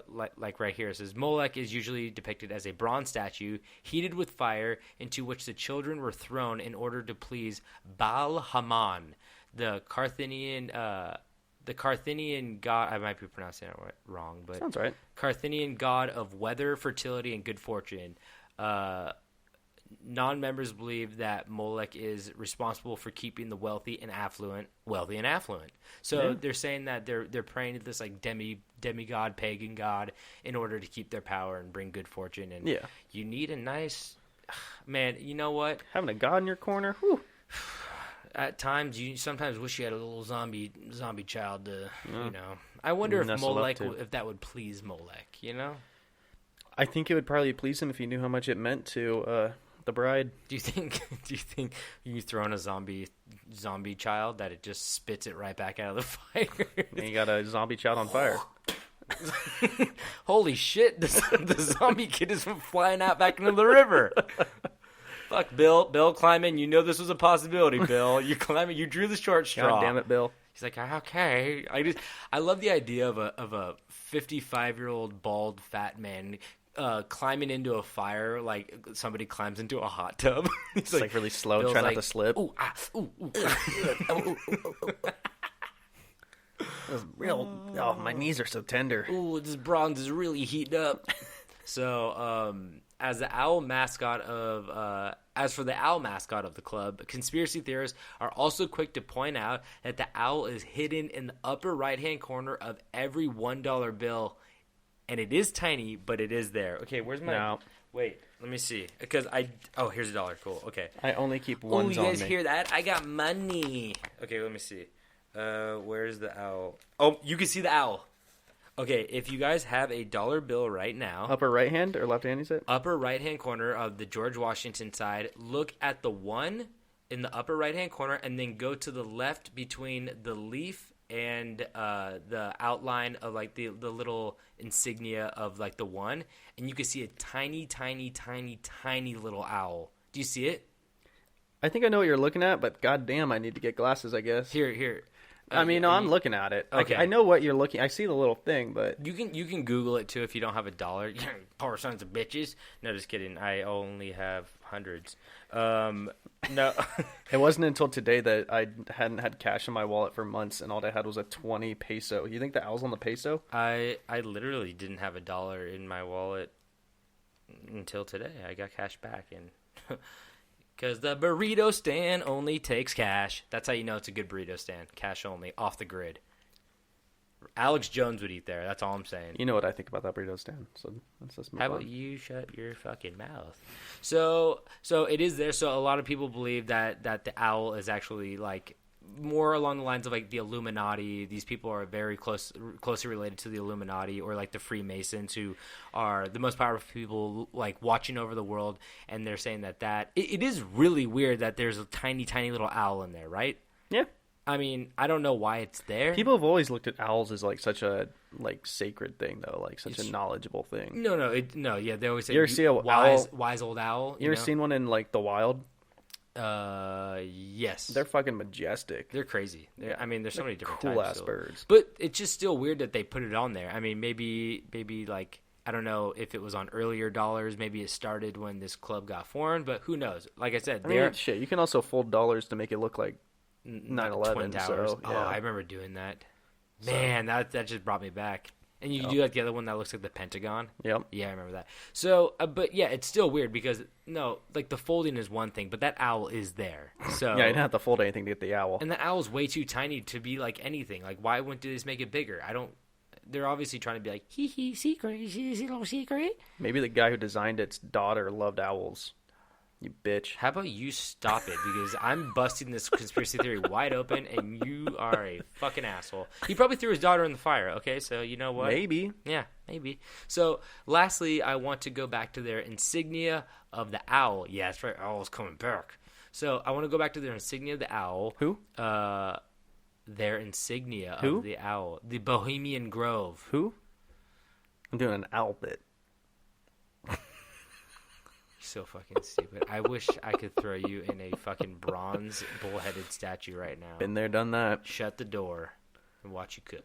like right here it says Molech is usually depicted as a bronze statue heated with fire, into which the children were thrown in order to please Baal Haman, the Carthaginian god. I might be pronouncing it wrong, but sounds right. Carthaginian god of weather, fertility, and good fortune. Non-members believe that Molech is responsible for keeping the wealthy and affluent. So they're saying that they're praying to this like demigod, pagan god, in order to keep their power and bring good fortune. And you need a nice man. You know what? Having a god in your corner. Whew. At times, you sometimes wish you had a little zombie child to, I wonder if Molech, if that would please Molech. I think it would probably please him if he knew how much it meant to the bride. Do you think you throw in a zombie child that it just spits it right back out of the fire? And you got a zombie child on fire. Holy shit! The zombie kid is flying out back into the river. Fuck, Bill. Bill, climb in. You know this was a possibility, Bill. You climbing. You drew the short straw. God damn it, Bill. He's like, okay. I love the idea of a 55-year-old bald fat man climbing into a fire like somebody climbs into a hot tub. It's like really slow, Bill's trying like, not to slip. Ooh, ooh, ooh. It was real. Oh, my knees are so tender. Ooh, this bronze is really heating up. So, as for the owl mascot of the club, conspiracy theorists are also quick to point out that the owl is hidden in the upper right-hand corner of every $1 bill, and it is tiny, but it is there. Okay, where's my? No. Wait, let me see. Because here's $1. Cool. Okay. I only keep Oh, ones you on guys me. hear that? I got money. Okay, let me see. Where's the owl? Oh, you can see the owl. Okay, if you guys have a dollar bill right now, Upper right hand or left hand, you said? upper right-hand corner of the George Washington side, look at the 1 in the upper right-hand corner, and then go to the left between the leaf and the outline of like the little insignia of like the 1, and you can see a tiny, tiny, tiny, tiny little owl. Do you see it? I think I know what you're looking at, but goddamn, I need to get glasses, I guess. Here. I mean, no, I'm looking at it. Okay. I know what you're looking. I see the little thing, but You can Google it too if you don't have $1. Poor sons of bitches. No, just kidding. I only have hundreds. No. it wasn't until today that I hadn't had cash in my wallet for months, and all I had was a 20 peso. You think the owl's on the peso? I literally didn't have $1 in my wallet until today. I got cash back, and because the burrito stand only takes cash. That's how you know it's a good burrito stand. Cash only, off the grid. Alex Jones would eat there. That's all I'm saying. You know what I think about that burrito stand, so let's just move How on. about you shut your fucking mouth? So it is there. So a lot of people believe that the owl is actually like more along the lines of like the Illuminati. These people are very closely related to the Illuminati, or like the Freemasons, who are the most powerful people like watching over the world. And they're saying that it is really weird that there's a tiny, tiny little owl in there, right? Yeah. I mean, I don't know why it's there. People have always looked at owls as like such a like sacred thing, though, like such a knowledgeable thing. No, yeah, they always say You ever see a wise old owl. You ever seen one in like the wild? Yes. They're fucking majestic. They're crazy. I mean, there's so many different cool types. ass birds. But it's just still weird that they put it on there. I mean, maybe like, I don't know if it was on earlier dollars. Maybe it started when this club got formed, but who knows? Like I said, I mean, shit, you can also fold dollars to make it look like 9/11. Twin Towers. So, Oh, yeah. I remember doing that. Man, that just brought me back. And you do like the other one that looks like the Pentagon. Yep. Yeah, I remember that. So, but yeah, it's still weird because like the folding is one thing, but that owl is there. So Yeah, you didn't have to fold anything to get the owl. and the owl's way too tiny to be like anything. Like, why wouldn't they just make it bigger? They're obviously trying to be like, hee, secret, little secret. Maybe the guy who designed its daughter loved owls. You bitch. How about you stop it? Because I'm busting this conspiracy theory wide open, and you are a fucking asshole. He probably threw his daughter in the fire, okay? So, you know what? Maybe. Yeah, maybe. So, lastly, I want to go back to their insignia of the owl. Yeah, that's right. Owl's coming back. So, I want to go back to their insignia of the owl. Who? Their insignia Who? of the owl. The Bohemian Grove. Who? I'm doing an owl bit. So fucking stupid. I wish I could throw you in a fucking bronze bull-headed statue right now. Been there, done that. Shut the door and watch you cook.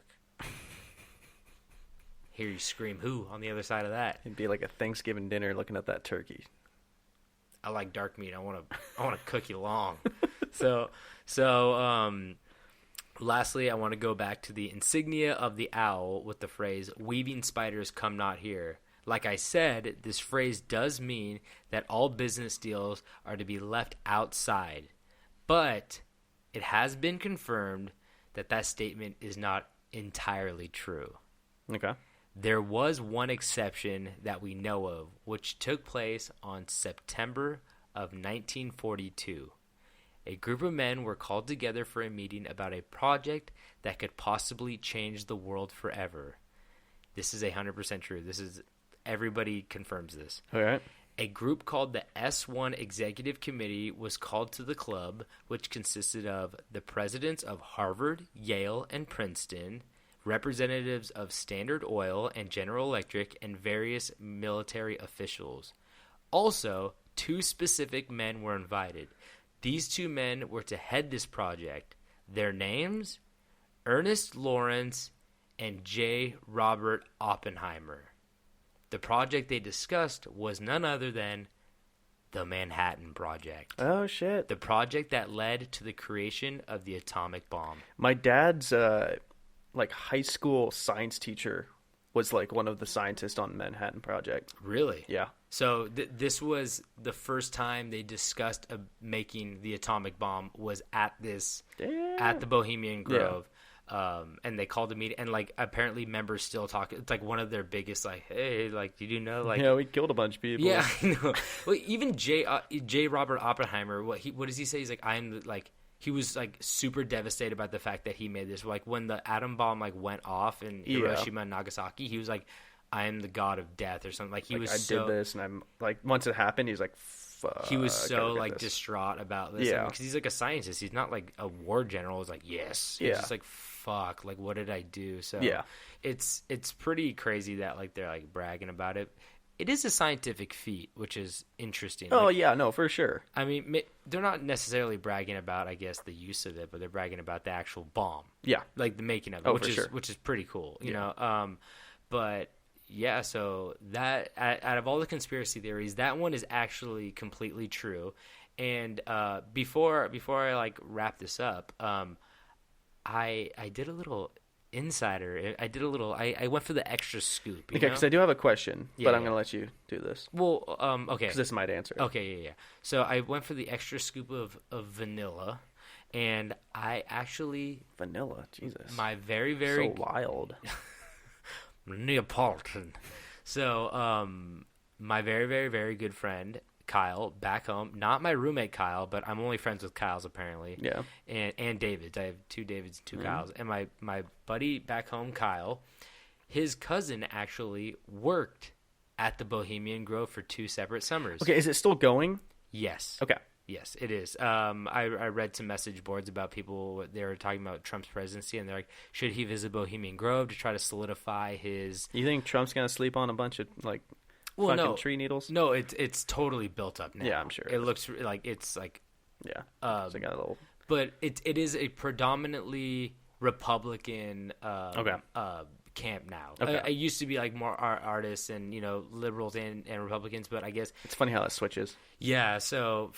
Hear you scream "who" on the other side of that. It'd be like a Thanksgiving dinner looking at that turkey. I like dark meat. I want to cook you long. Lastly, I want to go back to the insignia of the owl with the phrase "weaving spiders come not here." Like I said, this phrase does mean that all business deals are to be left outside. But it has been confirmed that that statement is not entirely true. Okay. There was one exception that we know of, which took place on September of 1942. A group of men were called together for a meeting about a project that could possibly change the world forever. This is 100% true. Everybody confirms this. All right. A group called the S1 Executive Committee was called to the club, which consisted of the presidents of Harvard, Yale, and Princeton, representatives of Standard Oil and General Electric, and various military officials. Also, 2 specific men were invited. These 2 men were to head this project. Their names, Ernest Lawrence and J. Robert Oppenheimer. The project they discussed was none other than the Manhattan Project. Oh, shit. The project that led to the creation of the atomic bomb. My dad's high school science teacher was like one of the scientists on Manhattan Project. Really? Yeah. So this was the first time they discussed making the atomic bomb was at the Bohemian Grove. Yeah. And they called a meeting, and like apparently members still talk. It's like one of their biggest, like, hey, like, did you know, like, yeah, we killed a bunch of people. Yeah, I know. Well, even J. Robert Oppenheimer, what does he say? He's like, he was like super devastated about the fact that he made this. Like when the atom bomb like went off in Hiroshima and Nagasaki, he was like, I am the god of death or something. Like he was did this, and I'm like, once it happened, he was like, fuck. He was so like distraught about this. Yeah, because he's like a scientist. He's not like a war general. He's like, yes. He's just like, fuck. Like, what did I do? So yeah, it's pretty crazy that like they're like bragging about it. It is a scientific feat, which is interesting. Oh, like, yeah, no, for sure. I mean, they're not necessarily bragging about, I guess, the use of it, but they're bragging about the actual bomb. Yeah. Like the making of it, which is pretty cool, you know? But, yeah, so that, out of all the conspiracy theories, that one is actually completely true. And before I, like, wrap this up, I did a little insider. I went for the extra scoop. Okay, because I do have a question, but I'm going to let you do this. Well, okay. Because this might answer it. Okay, yeah. So I went for the extra scoop of vanilla, and I actually... Vanilla? Jesus. My very, very... So wild. Neapolitan. So, my very, very, very good friend... Kyle, back home, not my roommate Kyle, but I'm only friends with Kyle's apparently. Yeah. And Davids. I have 2 Davids and 2 Kyles. And my buddy back home, Kyle, his cousin actually worked at the Bohemian Grove for 2 separate summers. Okay, is it still going? Yes. Okay. Yes, it is. I read some message boards about people, they were talking about Trump's presidency, and they're like, should he visit Bohemian Grove to try to solidify his... You think Trump's going to sleep on a bunch of, like... fucking tree needles? No, it's totally built up now. Yeah, I'm sure. It looks like it's like so I got a little. But it is a predominantly Republican camp now. Okay. It used to be like more artists and liberals and Republicans, but I guess it's funny how that switches. Yeah. So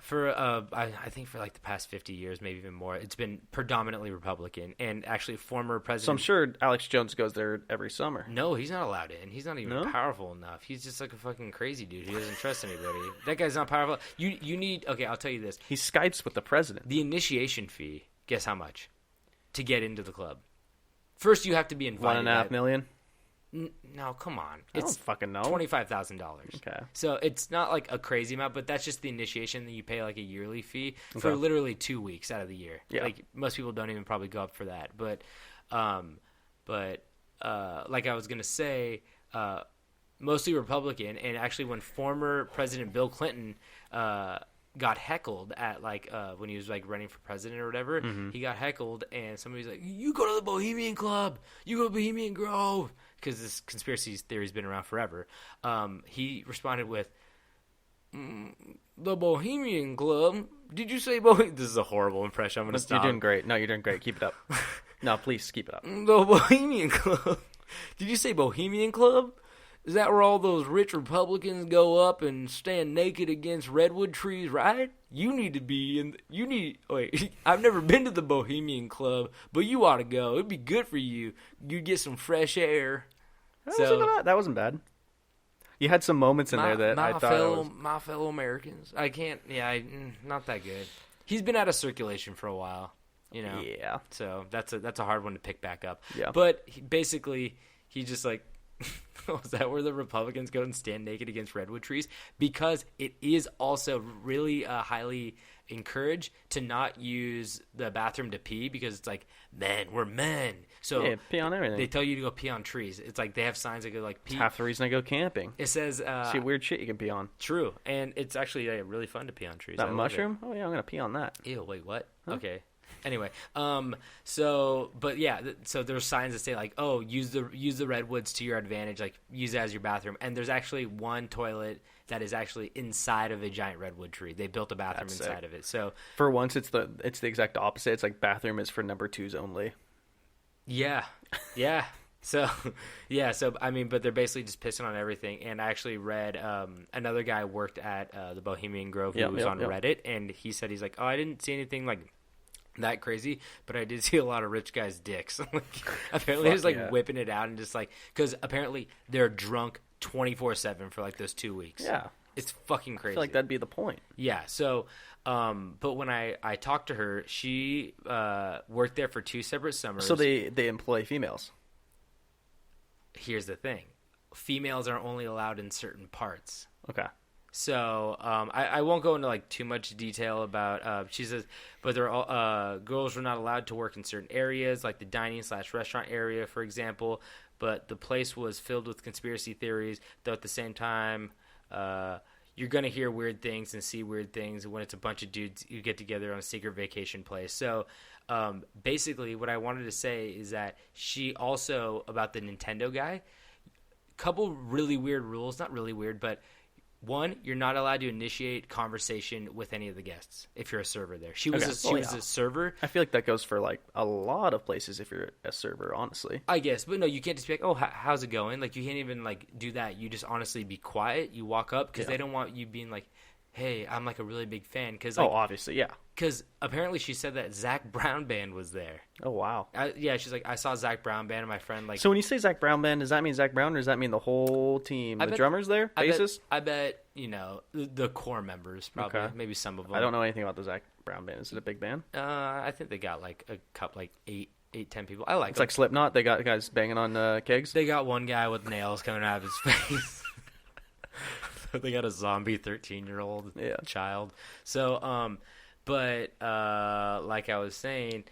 for I think for like the past 50 years, maybe even more, it's been predominantly Republican, and actually former president. So I'm sure Alex Jones goes there every summer. No, he's not allowed in. He's not even powerful enough. He's just like a fucking crazy dude. He doesn't trust anybody. That guy's not powerful. You need. Okay, I'll tell you this. He Skypes with the president. The initiation fee. Guess how much to get into the club? First, you have to be invited. $1.5 million. No, come on. I don't fucking know. $25,000. Okay. So it's not like a crazy amount, but that's just the initiation. That you pay like a yearly fee for literally 2 weeks out of the year. Yeah. Like most people don't even probably go up for that. But like I was gonna say, mostly Republican, and actually when former President Bill Clinton got heckled at when he was like running for president or whatever, he got heckled, and somebody's like, "You go to the Bohemian Club, you go to Bohemian Grove," because this conspiracy theory's been around forever. He responded with, "The Bohemian Club? Did you say Bohemian?" This is a horrible impression. I'm gonna stop. You're doing great. No, you're doing great. Keep it up. No, please keep it up. The Bohemian Club. Did you say Bohemian Club? Is that where all those rich Republicans go up and stand naked against redwood trees, right? You need to be in... Wait, I've never been to the Bohemian Club, but you ought to go. It'd be good for you. You'd get some fresh air. That wasn't bad. You had some moments in there that I thought... My fellow Americans. I can't... Yeah, not that good. He's been out of circulation for a while, Yeah. So that's a hard one to pick back up. Yeah. But he just like... Is that where the Republicans go and stand naked against redwood trees? Because it is also really highly encouraged to not use the bathroom to pee, because it's like, men, we're men. So pee on everything. They tell you to go pee on trees. It's like they have signs that go like pee. It's half the reason I go camping. It says see weird shit you can pee on. True, and it's actually really fun to pee on trees. That mushroom? Oh yeah, I'm gonna pee on that. Ew, wait, what? Huh? Okay. Anyway, but yeah, so there's signs that say like, oh, use the redwoods to your advantage, like use it as your bathroom. And there's actually one toilet that is actually inside of a giant redwood tree. They built a bathroom inside of it. So for once, it's the exact opposite. It's like bathroom is for number twos only. Yeah. So, I mean, but they're basically just pissing on everything. And I actually read another guy worked at the Bohemian Grove who was on Reddit, and he said he's like, oh, I didn't see anything like that crazy, but I did see a lot of rich guys' dicks. Apparently, they're just whipping it out and just like, because apparently they're drunk 24/7 for like those 2 weeks. Yeah, it's fucking crazy. I feel like that'd be the point. Yeah. So, but when I talked to her, she worked there for 2 separate summers. So they employ females. Here's the thing. Females are only allowed in certain parts. Okay. So I won't go into like too much detail about she says, but they're all girls were not allowed to work in certain areas, like the dining/restaurant area, for example. But the place was filled with conspiracy theories, though at the same time you're going to hear weird things and see weird things when it's a bunch of dudes you get together on a secret vacation place. So basically what I wanted to say is that she also, about the Nintendo guy, couple really weird rules, not really weird, but one, you're not allowed to initiate conversation with any of the guests if you're a server there. She was a server. I feel like that goes for like a lot of places if you're a server, honestly. I guess, but no, you can't just be like, oh, how's it going? Like, you can't even like do that. You just honestly be quiet. You walk up because they don't want you being like, hey, I'm like a really big fan. Cause, like, obviously, yeah. Because apparently she said that Zach Brown Band was there. Oh, wow. She's like, I saw Zach Brown Band and my friend like. So when you say Zach Brown Band, does that mean Zach Brown or does that mean the whole team? The drummers there? Bassist? I bet, the core members probably. Okay. Maybe some of them. I don't know anything about the Zach Brown Band. Is it a big band? I think they got like a couple, like 10 people. I like It's them. Like Slipknot? They got guys banging on kegs? They got one guy with nails coming out of his face. They got a zombie 13-year-old child. So, but like I was saying,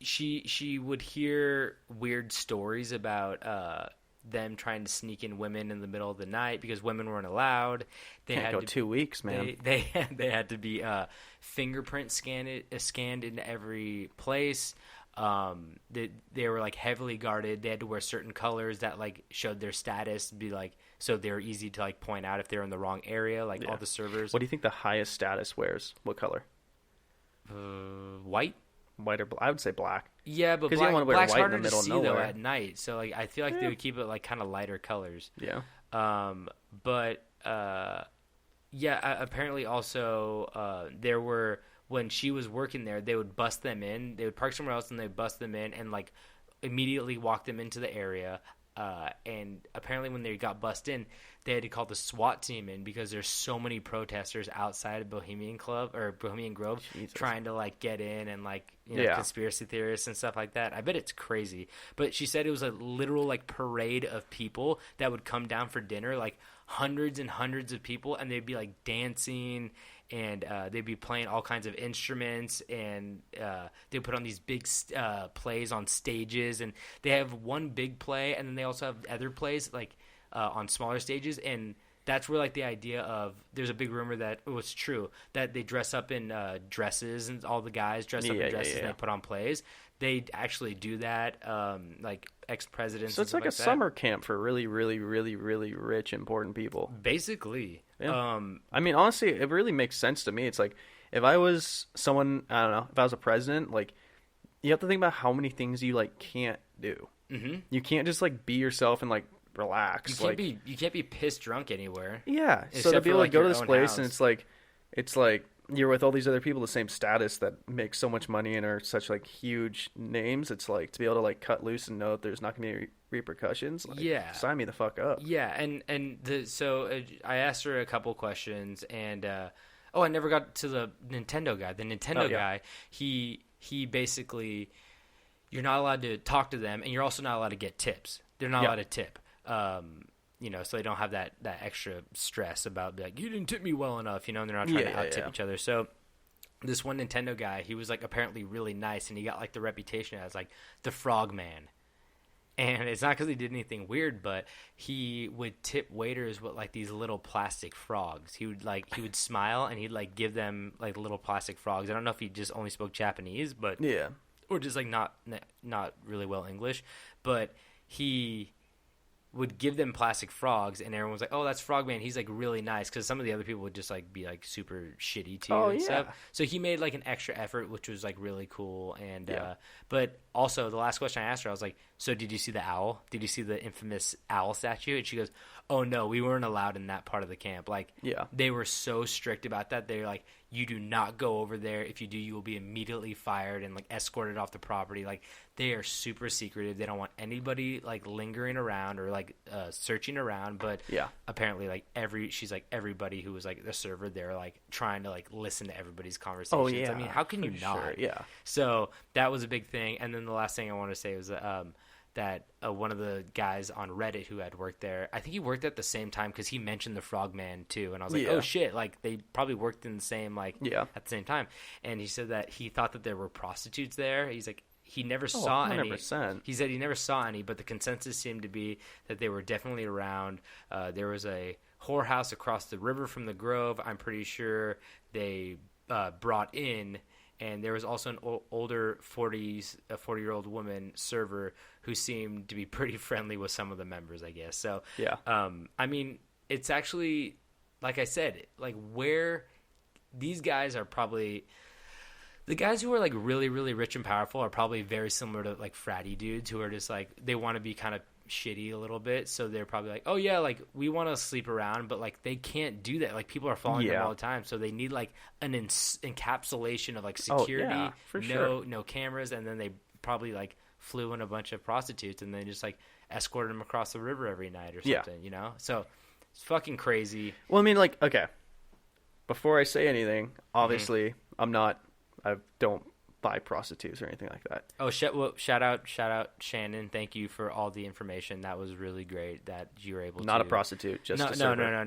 she would hear weird stories about them trying to sneak in women in the middle of the night because women weren't allowed. They Can't had go to, 2 weeks, man. They had to be fingerprint scanned into every place. They were like heavily guarded. They had to wear certain colors that like showed their status, be like, so they're easy to like point out if they're in the wrong area, like all the servers. What do you think the highest status wears? What color? White or black? I would say black. Yeah, but you don't want to wear black's white harder in the middle to see of nowhere. though at night. So like I feel like they would keep it like kind of lighter colors. Yeah. Apparently also there were, when she was working there, they would bust them in. They would park somewhere else and they'd bust them in and like immediately walk them into the area. And apparently when they got bust in, they had to call the SWAT team in because there's so many protesters outside of Bohemian Grove trying to like get in and like conspiracy theorists and stuff like that. I bet it's crazy. But she said it was a literal like parade of people that would come down for dinner, like hundreds and hundreds of people, and they'd be like dancing and they'd be playing all kinds of instruments, and they put on these big plays on stages, and they have one big play, and then they also have other plays like on smaller stages, and that's where like the idea of, there's a big rumor that it was true that they dress up in dresses, and all the guys dress up in dresses and they put on plays. They actually do that, like ex-presidents. So it's like a summer camp for really, really, really, really rich, important people. Basically. Yeah. I mean, honestly, it really makes sense to me. It's like, if I was someone, I don't know, if I was a president, like, you have to think about how many things you, like, can't do. Mm-hmm. You can't just, like, be yourself and, like, relax. You can't be pissed drunk anywhere. Yeah. So to be able to go to this place and it's like you're with all these other people the same status that make so much money and are such like huge names. It's like to be able to like cut loose and know that there's not going to be repercussions. Like, sign me the fuck up. Yeah, so I asked her a couple questions, and I never got to the Nintendo guy. The Nintendo guy, he basically, you're not allowed to talk to them, and you're also not allowed to get tips. They're not allowed to tip. So they don't have that extra stress about like, you didn't tip me well enough, and they're not trying to out-tip each other. So this one Nintendo guy, he was like apparently really nice, and he got like the reputation as like the frog man. And it's not because he did anything weird, but he would tip waiters with like these little plastic frogs. He would smile and he'd like give them like little plastic frogs. I don't know if he just only spoke Japanese, but Yeah. or just like not really well English, but he would give them plastic frogs, and everyone was like, "Oh, that's Frogman. He's like really nice." Because some of the other people would just like be like super shitty to you and stuff. So he made like an extra effort, which was like really cool. And but also the last question I asked her, I was like, "So did you see the owl? Did you see the infamous owl statue?" And she goes, "Oh no, we weren't allowed in that part of the camp. Like, they were so strict about that. They're like, you do not go over there. If you do, you will be immediately fired and like escorted off the property. Like, they are super secretive. They don't want anybody like lingering around or like searching around." But apparently, like everybody who was like the server, they're like trying to like listen to everybody's conversations. Oh yeah. I mean, how can you not? Sure. Yeah. So that was a big thing. And then the last thing I want to say was that one of the guys on Reddit who had worked there, I think he worked at the same time because he mentioned the Frogman too, and I was like, oh shit, like they probably worked in the same at the same time. And he said that he thought that there were prostitutes there. He's like, he never saw 100%. any. He said he never saw any, but the consensus seemed to be that they were definitely around. There was a whorehouse across the river from the Grove. I'm pretty sure they brought in. And there was also an older 40-year-old woman server who seemed to be pretty friendly with some of the members, I guess. So, I mean, it's actually, like I said, like where these guys are probably – the guys who are like really, really rich and powerful are probably very similar to like fratty dudes who are just like they want to be kind of shitty a little bit, so they're probably like, oh yeah, like we want to sleep around, but like they can't do that. Like people are following them all the time, so they need like an encapsulation of like security, for sure. no cameras, and then they probably like flew in a bunch of prostitutes and then just like escorted them across the river every night or something, you know? So it's fucking crazy. Well, I mean, like, okay, before I say anything, obviously I don't buy prostitutes or anything like that. Oh, shout out Shannon. Thank you for all the information. That was really great that you were able to. Not a prostitute, just a server.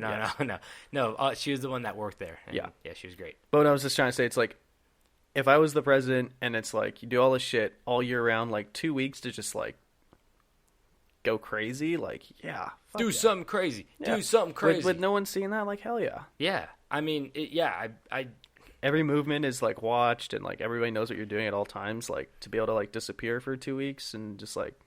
No. She was the one that worked there. And yeah, she was great. But what I was just trying to say, it's like, if I was the president and it's like you do all this shit all year round, like 2 weeks to just like go crazy, like do something crazy. Do something crazy. With no one seeing that, like hell yeah. Yeah, I mean, I every movement is like watched and like everybody knows what you're doing at all times. Like to be able to like disappear for 2 weeks and just like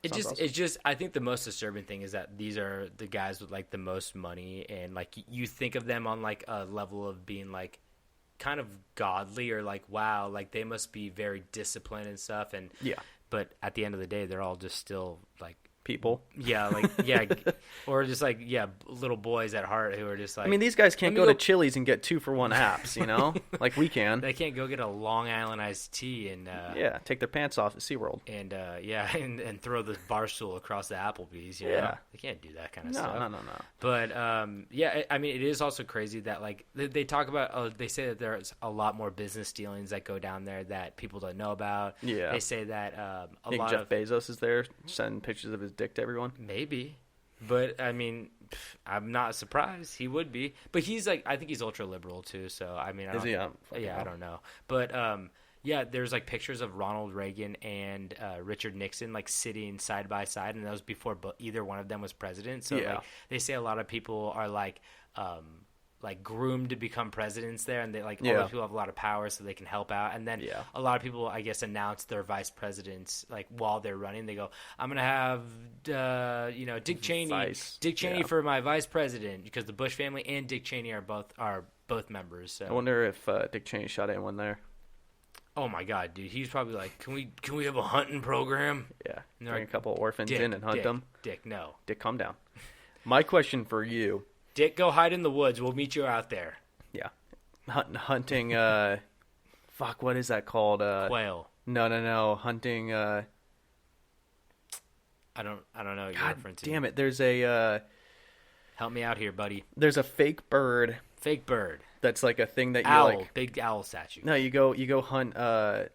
it's just I think the most disturbing thing is that these are the guys with like the most money, and like you think of them on like a level of being like kind of godly or like wow, like they must be very disciplined and stuff, and but at the end of the day they're all just still like people. Or just like little boys at heart who are just like, I mean, these guys can't go to Chili's and get 2-for-1 apps, you know, like we can. They can't go get a Long Island iced tea and take their pants off at SeaWorld and and throw the bar stool across the Applebee's. You know? They can't do that kind of stuff. No. But I mean, it is also crazy that like they talk about. They say that there's a lot more business dealings that go down there that people don't know about. Yeah, they say that a lot Jeff Bezos is there sending pictures of his dick to everyone. Maybe, but I mean, I'm not surprised. He would be, but he's like, I think he's ultra liberal too. So I mean, I don't know, but there's like pictures of Ronald Reagan and Richard Nixon like sitting side by side, and that was before either one of them was president. So like, they say a lot of people are like groomed to become presidents there, and they like all those people have a lot of power, so they can help out. And then a lot of people, I guess, announce their vice presidents like while they're running. They go, "I'm gonna have Dick Cheney for my vice president," because the Bush family and Dick Cheney are both members. So I wonder if Dick Cheney shot anyone there. Oh my God, dude! He's probably like, "Can we have a hunting program?" Yeah, bring like, a couple orphans in and hunt them. Dick, no. Dick, calm down. My question for you. Dick, go hide in the woods. We'll meet you out there. Yeah. Hunting, what is that called? Quail. No. Hunting, I don't know what you're referring to. Damn it. There's a, help me out here, buddy. There's a fake bird. Fake bird. That's like a thing that you like. Big owl statue. No, you go hunt, God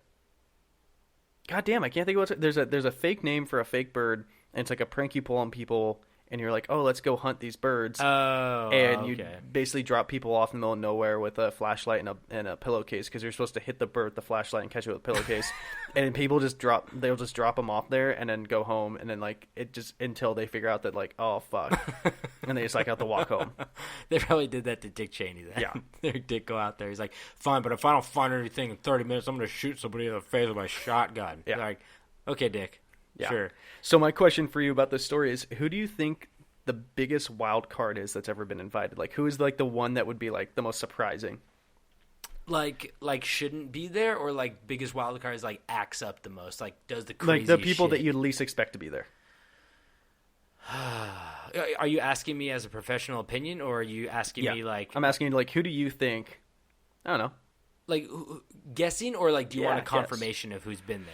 damn, I can't think of there's a fake name for a fake bird, and it's like a prank you pull on people. and you're like, oh, let's go hunt these birds. Oh, And you okay. basically drop people off in the middle of nowhere with a flashlight and a pillowcase because you're supposed to hit the bird with the flashlight and catch it with a pillowcase. And then people they'll just drop them off there and then go home. And then like it just until they figure out that like, oh, fuck. And they just like have to walk home. They probably did that to Dick Cheney then. Yeah. Their Dick go out there. He's like, fine, but if I don't find anything in 30 minutes, I'm going to shoot somebody in the face with my shotgun. Yeah. Like, okay, Dick. Yeah. Sure. So my question for you about this story is, who do you think the biggest wild card is that's ever been invited? Like, who is like the one that would be like the most surprising? Like shouldn't be there, or like biggest wild card is like acts up the most, like does the Like crazy the people shit. that you least expect to be there. Are you asking me as a professional opinion, or are you asking me like I'm asking you, like, who do you think? I don't know. like guessing, or like do you want a guess. confirmation of who's been there?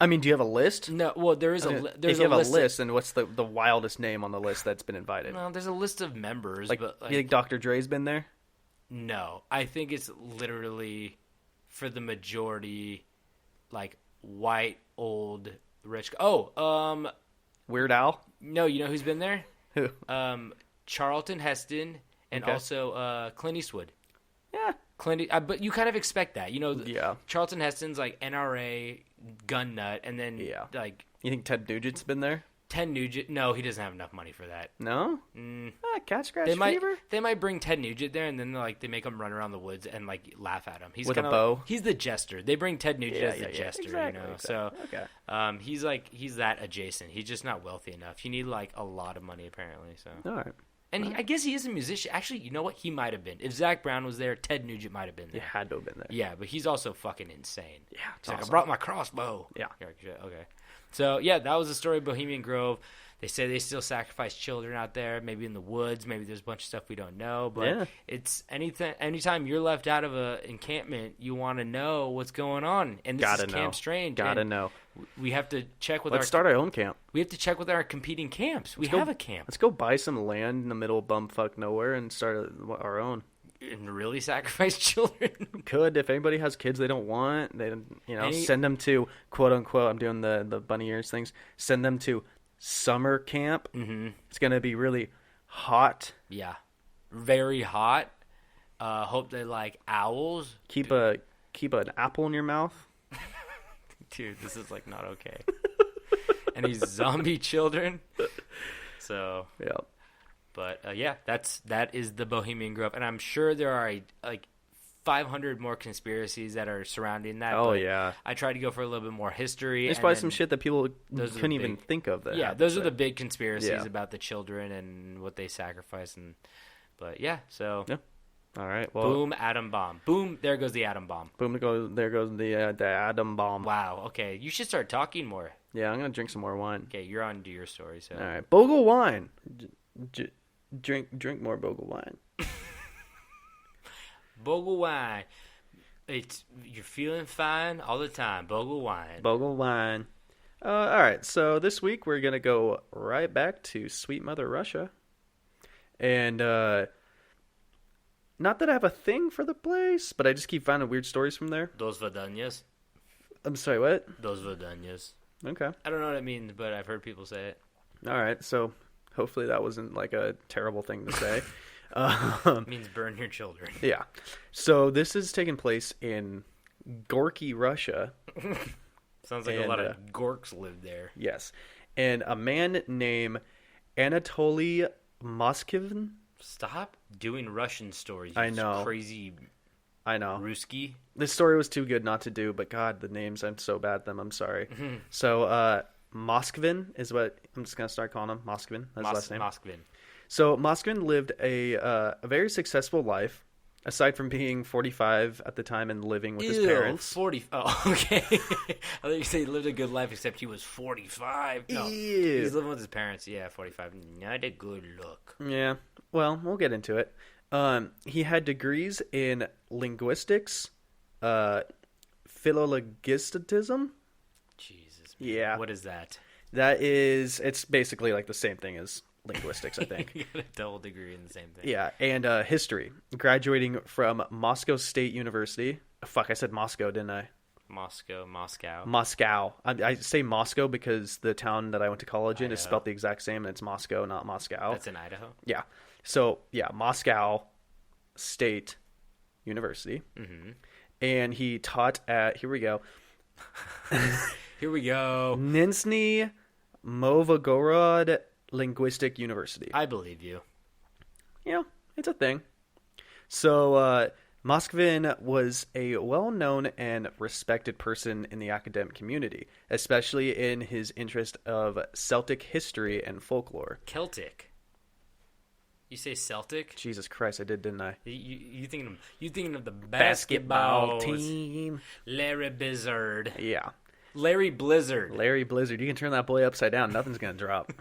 I mean, do you have a list? No, well there is there's if you a have list. then what's the wildest name on the list that's been invited? No, there's a list of members, Like, but you think Dr. Dre's been there? no, I think it's literally for the majority, like white old rich. Weird Al? No, you know who's been there? Who? Charlton Heston and Okay. also Clint Eastwood. Yeah. But you kind of expect that, you know. Yeah. Charlton Heston's like NRA gun nut, and then Yeah. like You think Ted Nugent's been there? Ted Nugent. No, he doesn't have enough money for that. No? Cat scratch fever? They might bring Ted Nugent there, and then like they make him run around the woods and like laugh at him. He's With a kinda bow? he's the jester. They bring Ted Nugent as the jester, Exactly, you know. exactly. So Okay. he's that adjacent. He's just not wealthy enough. You need like a lot of money apparently. So All right. and I guess he is a musician. Actually, you know what? He might have been. If Zach Brown was there, Ted Nugent might have been You there. had to have been there. Yeah, but he's also fucking insane. Yeah, it's He's like, I awesome. brought my crossbow. Yeah. You're like, "Shit, okay. So, yeah, that was the story of Bohemian Grove. They say they still sacrifice children out there, maybe in the woods. Maybe there's a bunch of stuff we don't know. But Yeah. it's anytime you're left out of a encampment, you want to know what's going on. And this Gotta is know. Camp Strange. Gotta and know. We have to check with Let's start our own camp. We have to check with our competing camps. We have a camp. Let's go buy some land in the middle of bumfuck nowhere and start our own. And really sacrifice children. Could, if anybody has kids they don't want, send them to, quote unquote, I'm doing the bunny ears things, send them to summer camp. Mm-hmm. It's going to be really hot. Yeah. Very hot. Hope they like owls. Keep an apple in your mouth. Dude, this is like not okay. And these zombie children. So, Yeah. but yeah, that is the Bohemian Grove, and I'm sure there are like 500 more conspiracies that are surrounding that. Oh, but yeah. I tried to go for a little bit more history. There's and probably then some shit that people those are the couldn't even big- think of. Yeah, those are the big conspiracies Yeah. about the children and what they sacrifice, but yeah, so Yeah. All right. Well, boom, atom bomb. Boom, there goes the atom bomb. boom. There goes the atom bomb. Wow. Okay, you should start talking more. Yeah, I'm gonna drink some more wine. Okay, you're on to your story. So All right, Bogle wine. Drink more Bogle wine. Bogle wine. You're feeling fine all the time. Bogle wine. Bogle wine. All right, so this week we're gonna go right back to Sweet Mother Russia, and not that I have a thing for the place, but I just keep finding weird stories from there. Dos Vidanias. I'm sorry, what? Dos Vidanias. Okay. I don't know what it means, but I've heard people say it. All right, so hopefully that wasn't like a terrible thing to say. It means burn your children. Yeah. So this is taking place in Gorky, Russia. Sounds like a And, lot of Gorks live there. Yes. And a man named Anatoly Moskvin. Stop doing Russian stories. I You know. Crazy I know. Ruski. This story was too good not to do, but God, the names, I'm so bad at them. I'm sorry. So Moskvin is what I'm just going to start calling him. Moskvin. That's his last name. Moskvin. So Moskvin lived a very successful life, aside from being 45 at the time and living with his parents. 40. Oh, okay. I thought you said he lived a good life, except he was 45. No, Ew. he's living with his parents. Yeah, 45. Not a good look. Yeah. Well, we'll get into it. He had degrees in linguistics, philologisticism. Jesus. Yeah. What is that? It's basically like the same thing as linguistics, I think. You got a double degree in the same thing. Yeah, and history. Graduating from Moscow State University. Fuck, I said Moscow, didn't I? Moscow. I say Moscow because the town that I went to college in is Idaho. spelled the exact same, and it's Moscow, not Moscow. That's in Idaho. Yeah. So, yeah, Moscow State University. Mm-hmm. And he taught at, here we go, Here we go. Nizhny Novgorod Linguistic University. I believe you. Yeah, it's a thing. So, Moskvin was a well-known and respected person in the academic community, especially in his interest of Celtic history and folklore. Celtic. You say Celtic? Jesus Christ, I did, didn't I? You thinking of the Basketball basketball team. Larry Blizzard. Yeah. Larry Blizzard. Larry Blizzard. You can turn that boy upside down. Nothing's going to drop.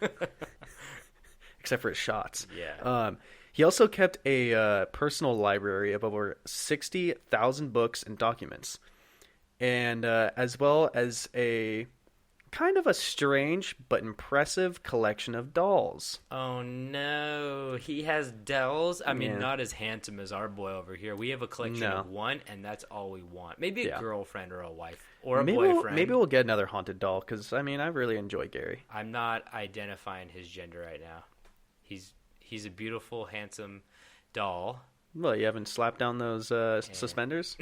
Except for his shots. Yeah. He also kept a personal library of over 60,000 books and documents. And as well as a kind of a strange but impressive collection of dolls. Oh no, he has dolls. I mean, Yeah. not as handsome as our boy over here. We have a collection No. of one, and that's all we want. Maybe a Yeah. girlfriend or a wife or a Maybe boyfriend. maybe we'll get another haunted doll, because, I mean, I really enjoy Gary. I'm not identifying his gender right now. He's a beautiful, handsome doll. Well, you haven't slapped down those suspenders?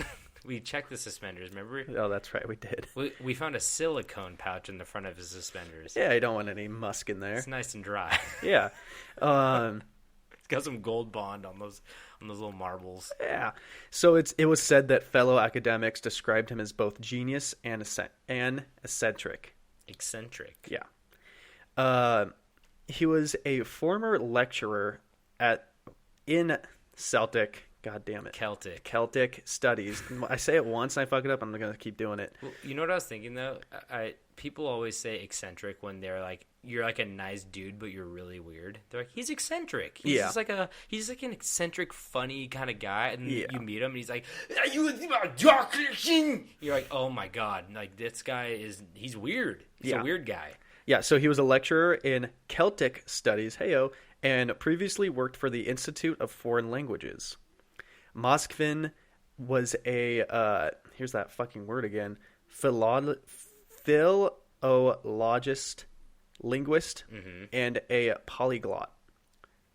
We checked the suspenders, remember? Oh, that's right, we did. We found a silicone pouch in the front of his suspenders. Yeah, you don't want any musk in there. It's nice and dry. Yeah. It's got some gold bond on those little marbles. Yeah. So it was said that fellow academics described him as both genius and eccentric. Eccentric. Yeah. He was a former lecturer in Celtic. God damn it. Celtic studies. I say it once and I fuck it up. I'm going to keep doing it. Well, you know what I was thinking though? People always say eccentric when they're like, you're like a nice dude, but you're really weird. They're like, he's eccentric. He's just like he's like an eccentric, funny kind of guy. And Yeah. you meet him, and he's like, you're like, oh my god, like this guy he's weird. He's Yeah. a weird guy. Yeah, so he was a lecturer in Celtic studies, and previously worked for the Institute of Foreign Languages. Moskvin was a, here's that fucking word again, philologist, linguist, and a polyglot.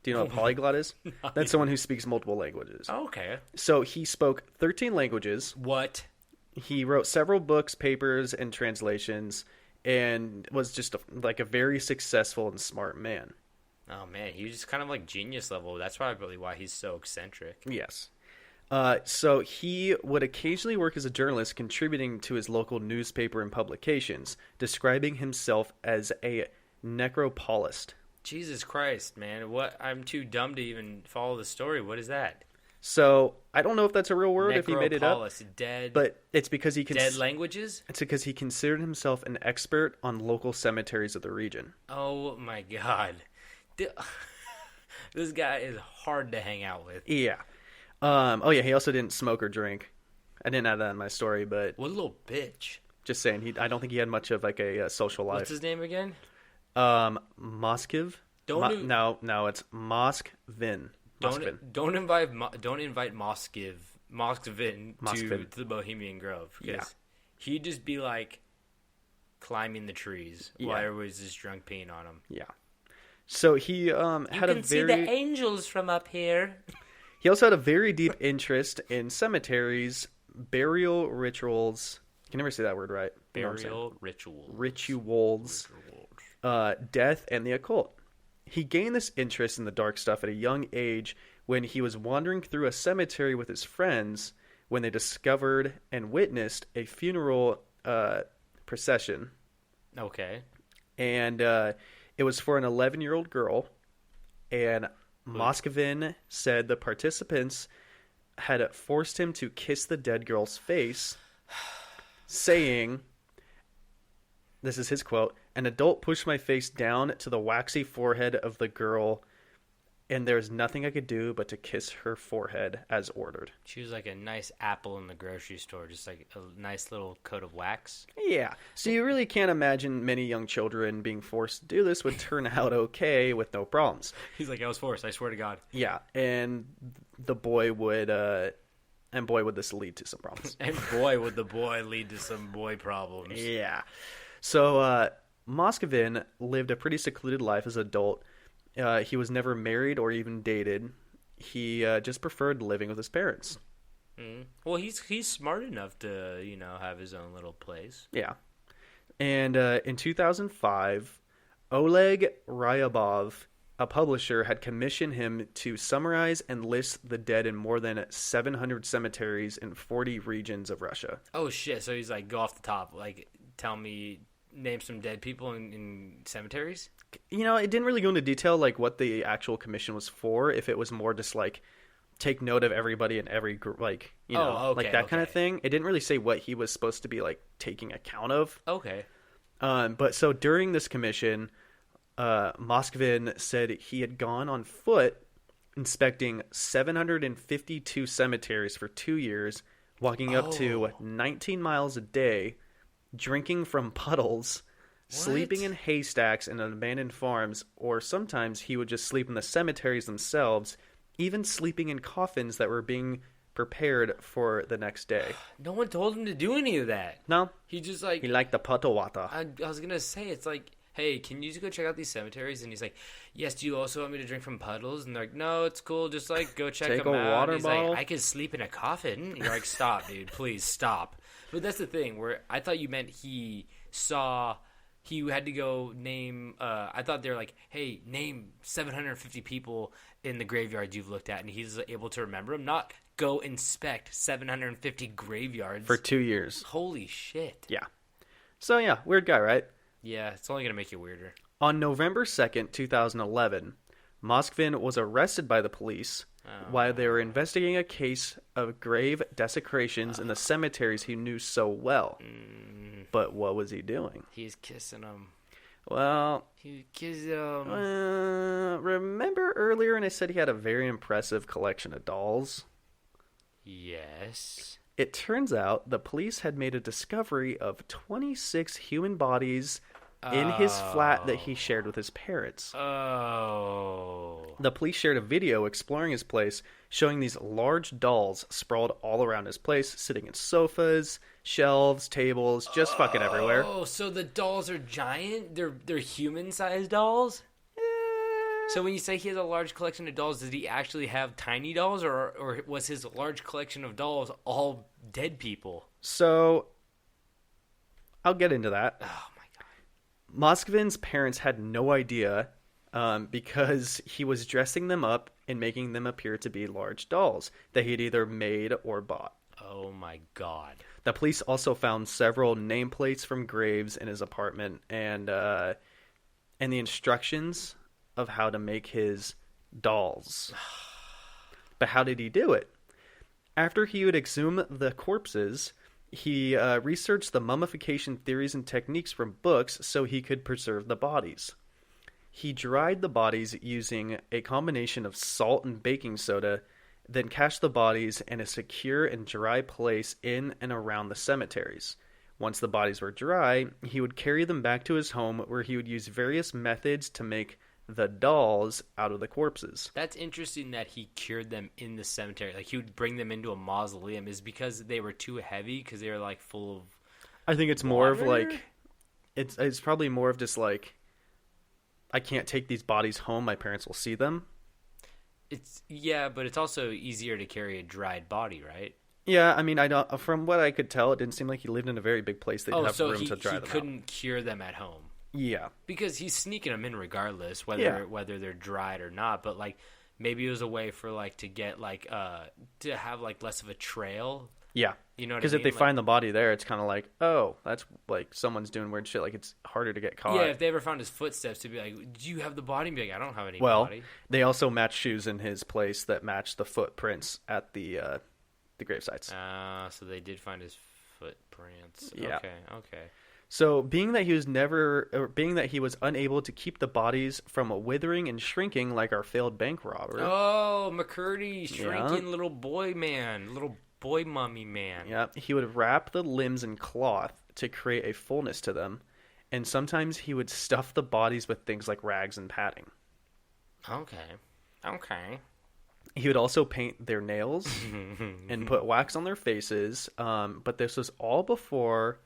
Do you know what a polyglot is? That's someone who speaks multiple languages. Oh, okay. So he spoke 13 languages. What? He wrote several books, papers, and translations, and was just a very successful and smart man. Oh man, he was just kind of like genius level. That's probably why he's so eccentric. Yes. So he would occasionally work as a journalist, contributing to his local newspaper and publications, describing himself as a necropolist. Jesus Christ, man! What? I'm too dumb to even follow the story. What is that? So I don't know if that's a real word, if he made it up, Necropolis, dead. but it's because he dead languages. It's because he considered himself an expert on local cemeteries of the region. Oh my god, this guy is hard to hang out with. Yeah. Oh yeah, he also didn't smoke or drink. I didn't add that in my story, but What a little bitch. just saying, I don't think he had much of like a social life. What's his name again? Moskv? No, it's Moskvin. Don't invite Moskvin to the Bohemian Grove, because he'd just be like climbing the trees while everybody's just drunk peeing on him. Yeah. So he had a see the angels from up here. He also had a very deep interest in cemeteries, burial rituals. I can never say that word right. You know what I'm saying? Rituals. Death, and the occult. He gained this interest in the dark stuff at a young age when he was wandering through a cemetery with his friends when they discovered and witnessed a funeral procession. Okay. And it was for an 11-year-old girl. And Moskvin said the participants had forced him to kiss the dead girl's face, saying, this is his quote, "An adult pushed my face down to the waxy forehead of the girl, and there's nothing I could do but to kiss her forehead as ordered." She was like a nice apple in the grocery store, just like a nice little coat of wax. Yeah. So you really can't imagine many young children being forced to do this would turn out okay with no problems. He's like, I was forced, I swear to God. Yeah. And the boy would And boy, would this lead to some problems. And boy, would the boy lead to some boy problems. Yeah. So Moskvin lived a pretty secluded life as an adult. He was never married or even dated. He just preferred living with his parents. Well, he's smart enough to, have his own little place. Yeah. And in 2005, Oleg Ryabov, a publisher, had commissioned him to summarize and list the dead in more than 700 cemeteries in 40 regions of Russia. Oh, shit. So he's like, go off the top. Like, name some dead people in cemeteries? It didn't really go into detail, like, what the actual commission was for, if it was more just, like, take note of everybody in every group, like, like that kind of thing. It didn't really say what he was supposed to be, like, taking account of. Okay. But so during this commission, Moskvin said he had gone on foot inspecting 752 cemeteries for 2 years, walking up to 19 miles a day, drinking from puddles, sleeping in haystacks and abandoned farms, or sometimes he would just sleep in the cemeteries themselves, even sleeping in coffins that were being prepared for the next day. No one told him to do any of that. No. He just like... He liked the puddle water. I was going to say, it's like, hey, can you just go check out these cemeteries? And he's like, yes, do you also want me to drink from puddles? And they're like, no, it's cool. Just like, go check Take them a out. water And he's bottle. like, I could sleep in a coffin. And you're like, stop, dude. Please stop. But that's the thing where I thought you meant he had to go name, I thought they were like, hey, name 750 people in the graveyards you've looked at, and he's able to remember them, not go inspect 750 graveyards. For 2 years. Holy shit. Yeah. So, yeah, weird guy, right? Yeah, it's only going to make you weirder. On November 2nd, 2011, Moskvin was arrested by the police while they were investigating a case of grave desecrations in the cemeteries he knew so well. But what was he doing? He's kissing them. Well, He kissed them. remember earlier when I said he had a very impressive collection of dolls? Yes. It turns out the police had made a discovery of 26 human bodies in his flat that he shared with his parents. Oh. The police shared a video exploring his place, showing these large dolls sprawled all around his place, sitting in sofas, shelves, tables, just fucking everywhere. Oh, so the dolls are giant? They're human-sized dolls? So when you say he has a large collection of dolls, does he actually have tiny dolls, or was his large collection of dolls all dead people? So, I'll get into that. Oh my god. Moskvin's parents had no idea because he was dressing them up and making them appear to be large dolls that he'd either made or bought. Oh my god. The police also found several nameplates from graves in his apartment and the instructions of how to make his dolls. But how did he do it? After he would exhume the corpses, he researched the mummification theories and techniques from books so he could preserve the bodies. He dried the bodies using a combination of salt and baking soda, then cached the bodies in a secure and dry place in and around the cemeteries. Once the bodies were dry, he would carry them back to his home where he would use various methods to make the dolls out of the corpses. That's interesting that he cured them in the cemetery. Like, he would bring them into a mausoleum. Is because they were too heavy? Because they were, like, full of I think it's more of, like... It's probably more of just, like... I can't take these bodies home. My parents will see them. Yeah, but it's also easier to carry a dried body, right? Yeah, I mean, I don't. From what I could tell, it didn't seem like he lived in a very big place that have so room to dry them out. he couldn't cure them at home. Yeah. Because he's sneaking them in regardless, whether they're dried or not. But, like, maybe it was a way for, like, to get, like, to have, like, less of a trail. Yeah. You know what I mean? Because if they find the body there, it's kind of like, oh, that's, like, someone's doing weird shit. Like, it's harder to get caught. Yeah, if they ever found his footsteps, to be like, do you have the body? And be like, I don't have any well, body. They also matched shoes in his place that matched the footprints at the gravesites. So they did find his footprints. Yeah. Okay. So, being that he was unable to keep the bodies from withering and shrinking like our failed bank robber. Oh, McCurdy, shrinking little boy man, little boy mummy man. Yeah, he would wrap the limbs in cloth to create a fullness to them, and sometimes he would stuff the bodies with things like rags and padding. Okay. He would also paint their nails and put wax on their faces. But this was all before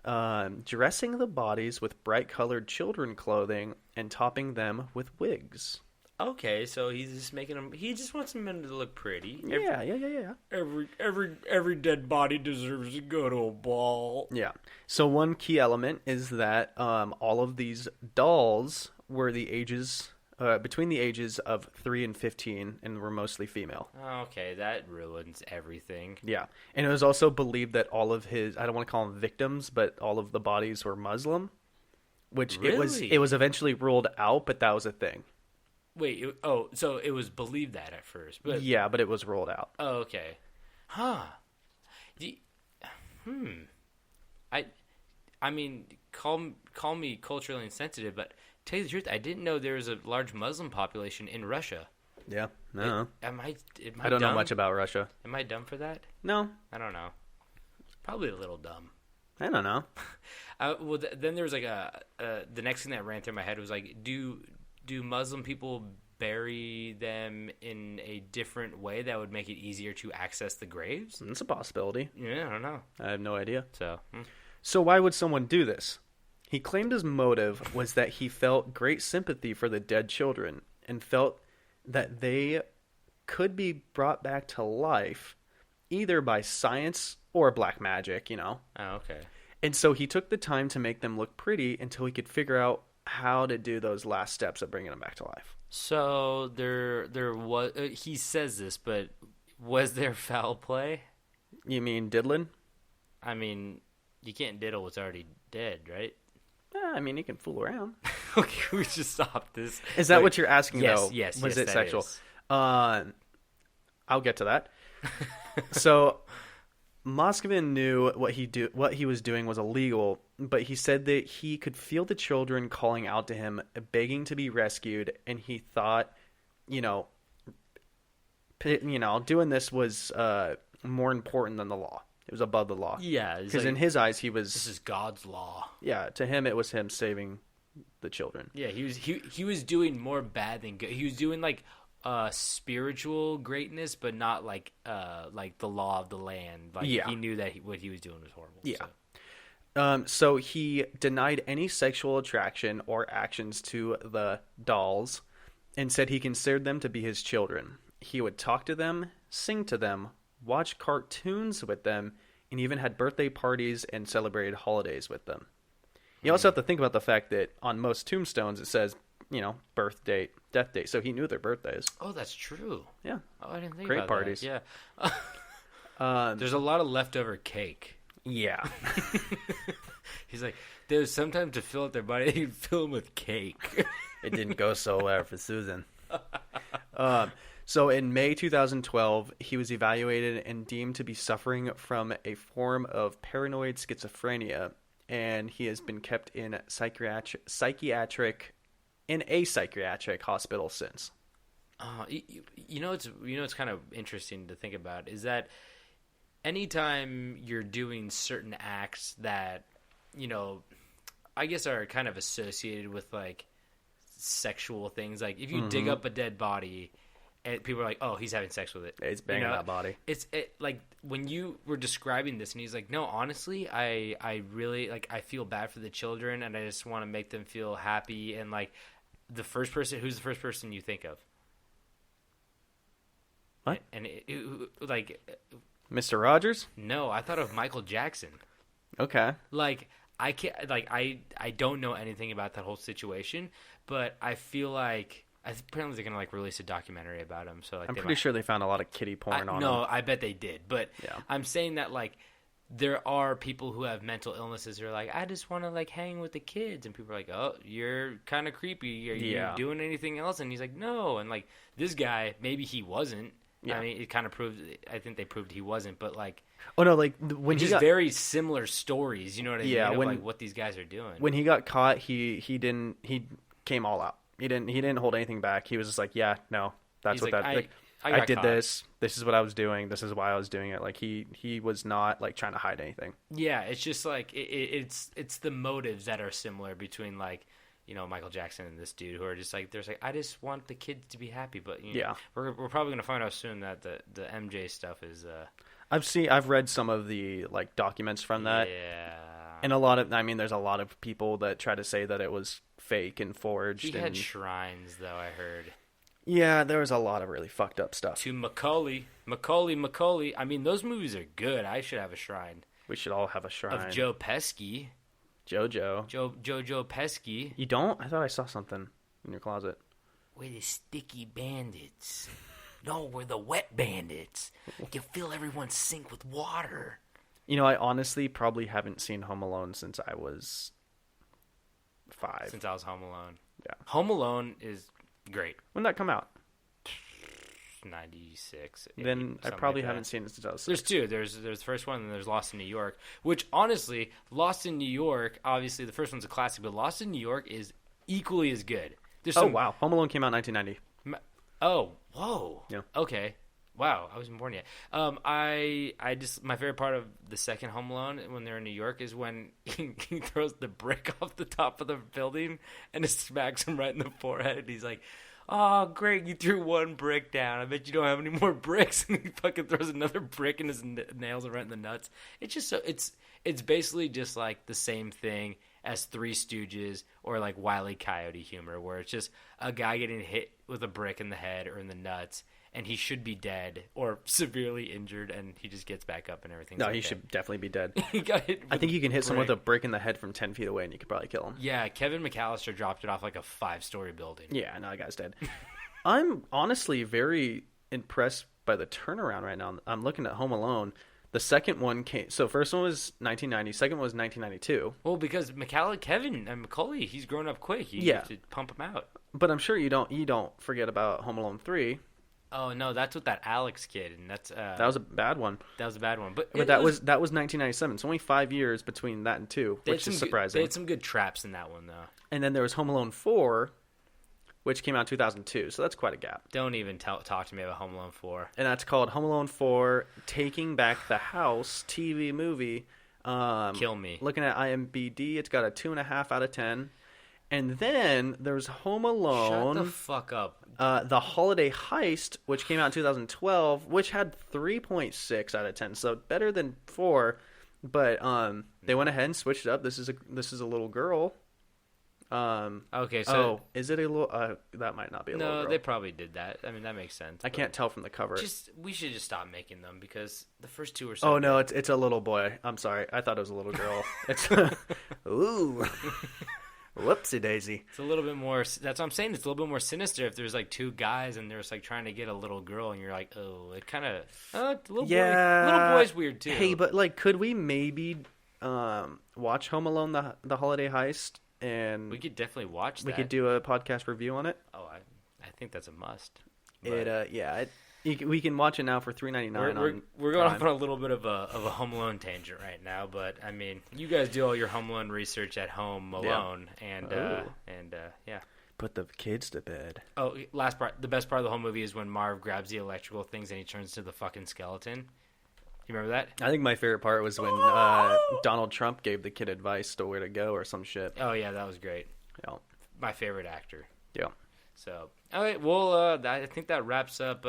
dressing the bodies with bright-colored children clothing and topping them with wigs. Okay, so he's just making them. He just wants them to look pretty. Yeah. Every dead body deserves to go to a ball. Yeah. So one key element is that all of these dolls were between the ages of 3 and 15, and were mostly female. Okay, that ruins everything. Yeah, and it was also believed that all of his—I don't want to call them victims, but all of the bodies were Muslim, which Really? it was eventually ruled out, but that was a thing. Wait, so it was believed that at first, but Yeah, but it was ruled out. oh, okay, huh? I mean, call me culturally insensitive, but tell you the truth, I didn't know there was a large Muslim population in Russia. Yeah, no, Am I I don't know dumb? much about Russia. Am I dumb for that? No, I don't know. Probably a little dumb. I don't know. Then there was like the next thing that ran through my head was like, do Muslim people bury them in a different way that would make it easier to access the graves? It's a possibility. Yeah, I don't know. I have no idea. So, why would someone do this? He claimed his motive was that he felt great sympathy for the dead children and felt that they could be brought back to life either by science or black magic, Oh, okay. And so he took the time to make them look pretty until he could figure out how to do those last steps of bringing them back to life. So there was. He says this, but was there foul play? You mean diddling? I mean, you can't diddle what's already dead, right? I mean, you can fool around. Okay, we should stop this. Is that what you're asking, yes, though? Yes, Was yes, it that sexual? is. I'll get to that. So, Moskvin knew what he was doing was illegal, but he said that he could feel the children calling out to him, begging to be rescued, and he thought, doing this was more important than the law. It was above the law. Yeah, because in his eyes, this is God's law. Yeah, to him, it was him saving the children. Yeah, he was doing more bad than good. He was doing like spiritual greatness, but not like the law of the land. Like, yeah, he knew that what he was doing was horrible. Yeah. So he denied any sexual attraction or actions to the dolls and said he considered them to be his children. He would talk to them, sing to them, watch cartoons with them, and even had birthday parties and celebrated holidays with them. You also have to think about the fact that on most tombstones it says, birth date, death date. So he knew their birthdays. Oh, that's true. Yeah. Oh, I didn't think Great about parties. that. Yeah. There's a lot of leftover cake. Yeah. He's like, there's sometimes to fill out their body, they'd fill them with cake. It didn't go so well for Susan. So in May 2012, he was evaluated and deemed to be suffering from a form of paranoid schizophrenia, and he has been kept in a psychiatric hospital since. It's kind of interesting to think about is that anytime you're doing certain acts that, I guess are kind of associated with like sexual things, like if you dig up a dead body and people are like, oh, he's having sex with it. It's banging that body. Like when you were describing this and he's like, no, honestly, I really like, I feel bad for the children and I just want to make them feel happy. And like who's the first person you think of? What? And Mr. Rogers? No, I thought of Michael Jackson. Okay. Like I can't, like I don't know anything about that whole situation, but I feel like apparently they're gonna like release a documentary about him. So like, I'm pretty sure they found a lot of kiddie porn on him. No, I bet they did. But yeah. I'm saying that like there are people who have mental illnesses who are like, I just want to like hang with the kids, and people are like, oh, you're kind of creepy. Are you doing anything else? And he's like, no. And like this guy, maybe he wasn't. Yeah. I mean, it kind of proved. I think they proved he wasn't, but like, oh no, like when he got very similar stories. You know what I mean? Yeah, like what these guys are doing. When he got caught, he came all out. He didn't hold anything back. He was just like, yeah, no, that's what that. I did this. This is what I was doing. This is why I was doing it. Like he was not like trying to hide anything. Yeah, it's just like it's the motives that are similar between like Michael Jackson and this dude who are just like, there's like, I just want the kids to be happy. But Yeah. we're probably gonna find out soon that the MJ stuff is. I've read some of the like documents from that. Yeah. And there's a lot of people that try to say that it was fake and forged. He had shrines, though, I heard. Yeah, there was a lot of really fucked up stuff. To Macaulay. I mean, those movies are good. I should have a shrine. We should all have a shrine. Of Joe Pesci. Jojo Pesci. You don't? I thought I saw something in your closet. We're the sticky bandits. No, we're the wet bandits. You fill everyone sink with water. I honestly probably haven't seen Home Alone since I was 5. Since I was Home Alone. Yeah. Home Alone is great. When did that come out? 96. Then I probably haven't seen it since I was 6. There's two. There's the first one, and there's Lost in New York. Which, honestly, Lost in New York, obviously the first one's a classic, but Lost in New York is equally as good. Wow. Home Alone came out in 1990. Oh, whoa. Yeah. Okay. Wow, I wasn't born yet. I just my favorite part of the second Home Alone when they're in New York is when he throws the brick off the top of the building and it smacks him right in the forehead. And he's like, "Oh, great! You threw one brick down. I bet you don't have any more bricks." And he fucking throws another brick and his nails are right in the nuts. It's just so it's basically just like the same thing as Three Stooges or like Wile E. Coyote humor, where it's just a guy getting hit with a brick in the head or in the nuts. And he should be dead or severely injured, and he just gets back up and everything. No, he should definitely be dead. He got hit. I think you can hit someone with a brick in the head from 10 feet away, and you could probably kill him. Yeah, Kevin McAllister dropped it off like a 5-story building. Yeah, no, that guy's dead. I'm honestly very impressed by the turnaround right now. I'm looking at Home Alone. The second one came. So first one was 1990. Second one was 1992. Well, because Kevin and Macaulay, he's grown up quick. You have to pump him out. But I'm sure you don't forget about Home Alone 3. Oh no, that's with that Alex kid, and that's that was a bad one. That was a bad one, but that was 1997. It's only 5 years between that and 2, which is surprising. They had some good traps in that one though. And then there was Home Alone 4, which came out in 2002. So that's quite a gap. Don't even talk to me about Home Alone 4. And that's called Home Alone 4: Taking Back the House TV movie. Kill me. Looking at IMDb, it's got a 2.5 out of 10. And then there's Home Alone. Shut the fuck up. The Holiday Heist, which came out in 2012, which had 3.6 out of 10, so better than 4. But they went ahead and switched it up. This is a little girl. Okay, so is it a little? That might not be a little girl. No, they probably did that. I mean, that makes sense. I can't tell from the cover. We should just stop making them because the first two are so. Oh no, it's a little boy. I'm sorry, I thought it was a little girl. It's ooh. Whoopsie daisy. It's a little bit more. That's what I'm saying. It's a little bit more sinister if there's like two guys and there's like trying to get a little girl, and you're like, oh, it kind of. Little boy's weird too. Hey, but like, could we maybe watch Home Alone the Holiday Heist? And we could definitely watch that. We could do a podcast review on it. Oh, I think that's a must. We can watch it now for $3.99. We're going off on a little bit of a Home Alone tangent right now, but I mean, you guys do all your Home Alone research at home alone, and yeah. Put the kids to bed. Oh, last part. The best part of the whole movie is when Marv grabs the electrical things and he turns to the fucking skeleton. You remember that? I think my favorite part was when Donald Trump gave the kid advice to where to go or some shit. Oh yeah, that was great. Yeah, my favorite actor. Yeah. So, all right. Well, I think that wraps up.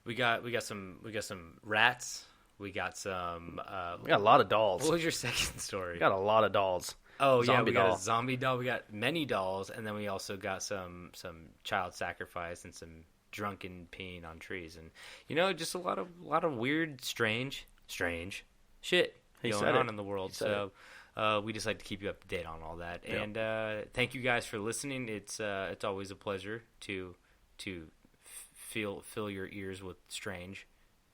We got some rats. We got some. We got a lot of dolls. What was your second story? We got a lot of dolls. Oh yeah, we got a zombie doll. We got many dolls, and then we also got some child sacrifice and some drunken peeing on trees, and just a lot of weird, strange shit going on in the world. So. We just like to keep you up to date on all that, and thank you guys for listening. It's always a pleasure to fill your ears with strange.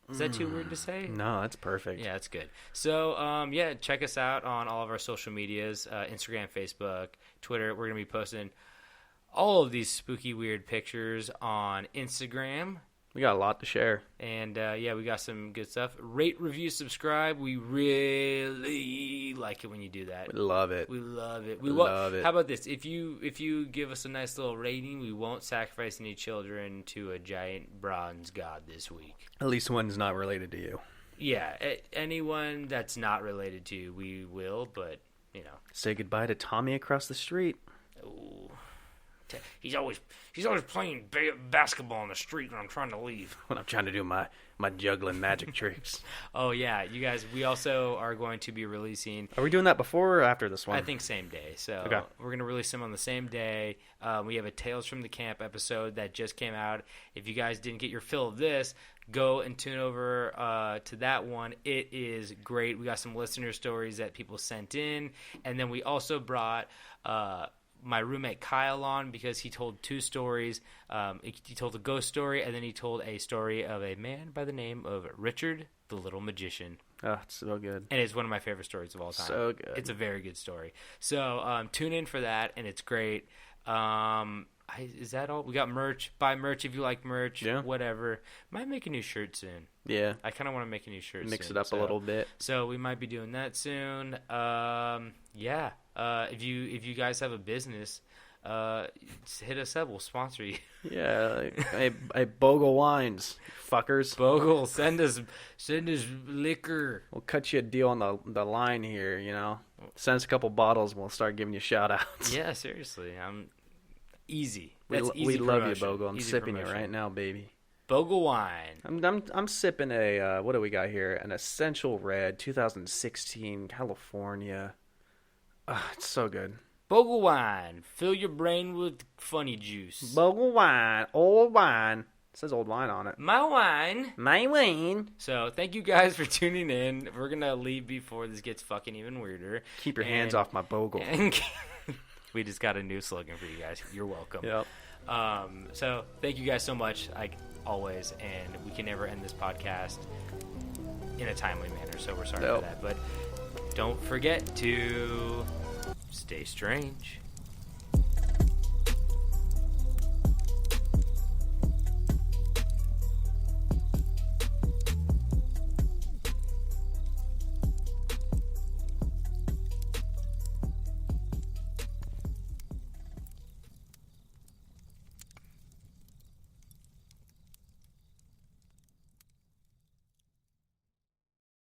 Is that too weird to say? No, that's perfect. Yeah, that's good. So check us out on all of our social medias: Instagram, Facebook, Twitter. We're gonna be posting all of these spooky, weird pictures on Instagram. We got a lot to share. And, we got some good stuff. Rate, review, subscribe. We really like it when you do that. We love it. We love it. Love it. How about this? If you give us a nice little rating, we won't sacrifice any children to a giant bronze god this week. At least one's not related to you. Yeah, anyone that's not related to you, we will, but, Say goodbye to Tommy across the street. Ooh. He's always playing basketball on the street when I'm trying to leave. When I'm trying to do my juggling magic tricks. Oh, yeah. You guys, we also are going to be releasing... Are we doing that before or after this one? I think same day. So okay. We're going to release them on the same day. We have a Tales from the Camp episode that just came out. If you guys didn't get your fill of this, go and tune over to that one. It is great. We got some listener stories that people sent in. And then we also brought... my roommate Kyle on because he told two stories. He told a ghost story, and then he told a story of a man by the name of Richard the Little Magician. Oh, it's so good. And it's one of my favorite stories of all time. So good. It's a very good story. So tune in for that, and it's great. Is that all? We got merch. Buy merch if you like merch. Yeah. Whatever. Might make a new shirt soon. Yeah. I kind of want to make a new shirt Mix soon, it up a little bit. So we might be doing that soon. Yeah. If you guys have a business, hit us up. We'll sponsor you. Yeah. Hey, Bogle Wines, fuckers. Bogle, send us liquor. We'll cut you a deal on the line here, Send us a couple bottles and we'll start giving you shout-outs. Yeah, seriously. I'm easy. We easy love promotion. you, Bogle. I'm Easy sipping promotion. it right now, baby. Bogle wine. I'm sipping a what do we got here? An Essential Red 2016 California. It's so good. Bogle wine. Fill your brain with funny juice. Bogle wine, old wine. It says old wine on it. My wine. My wine. So thank you guys for tuning in. We're gonna leave before this gets fucking even weirder. Keep your hands off my Bogle. We just got a new slogan for you guys. You're welcome. Yep. So thank you guys so much, like always, and we can never end this podcast in a timely manner, so we're sorry for that. But don't forget to stay strange.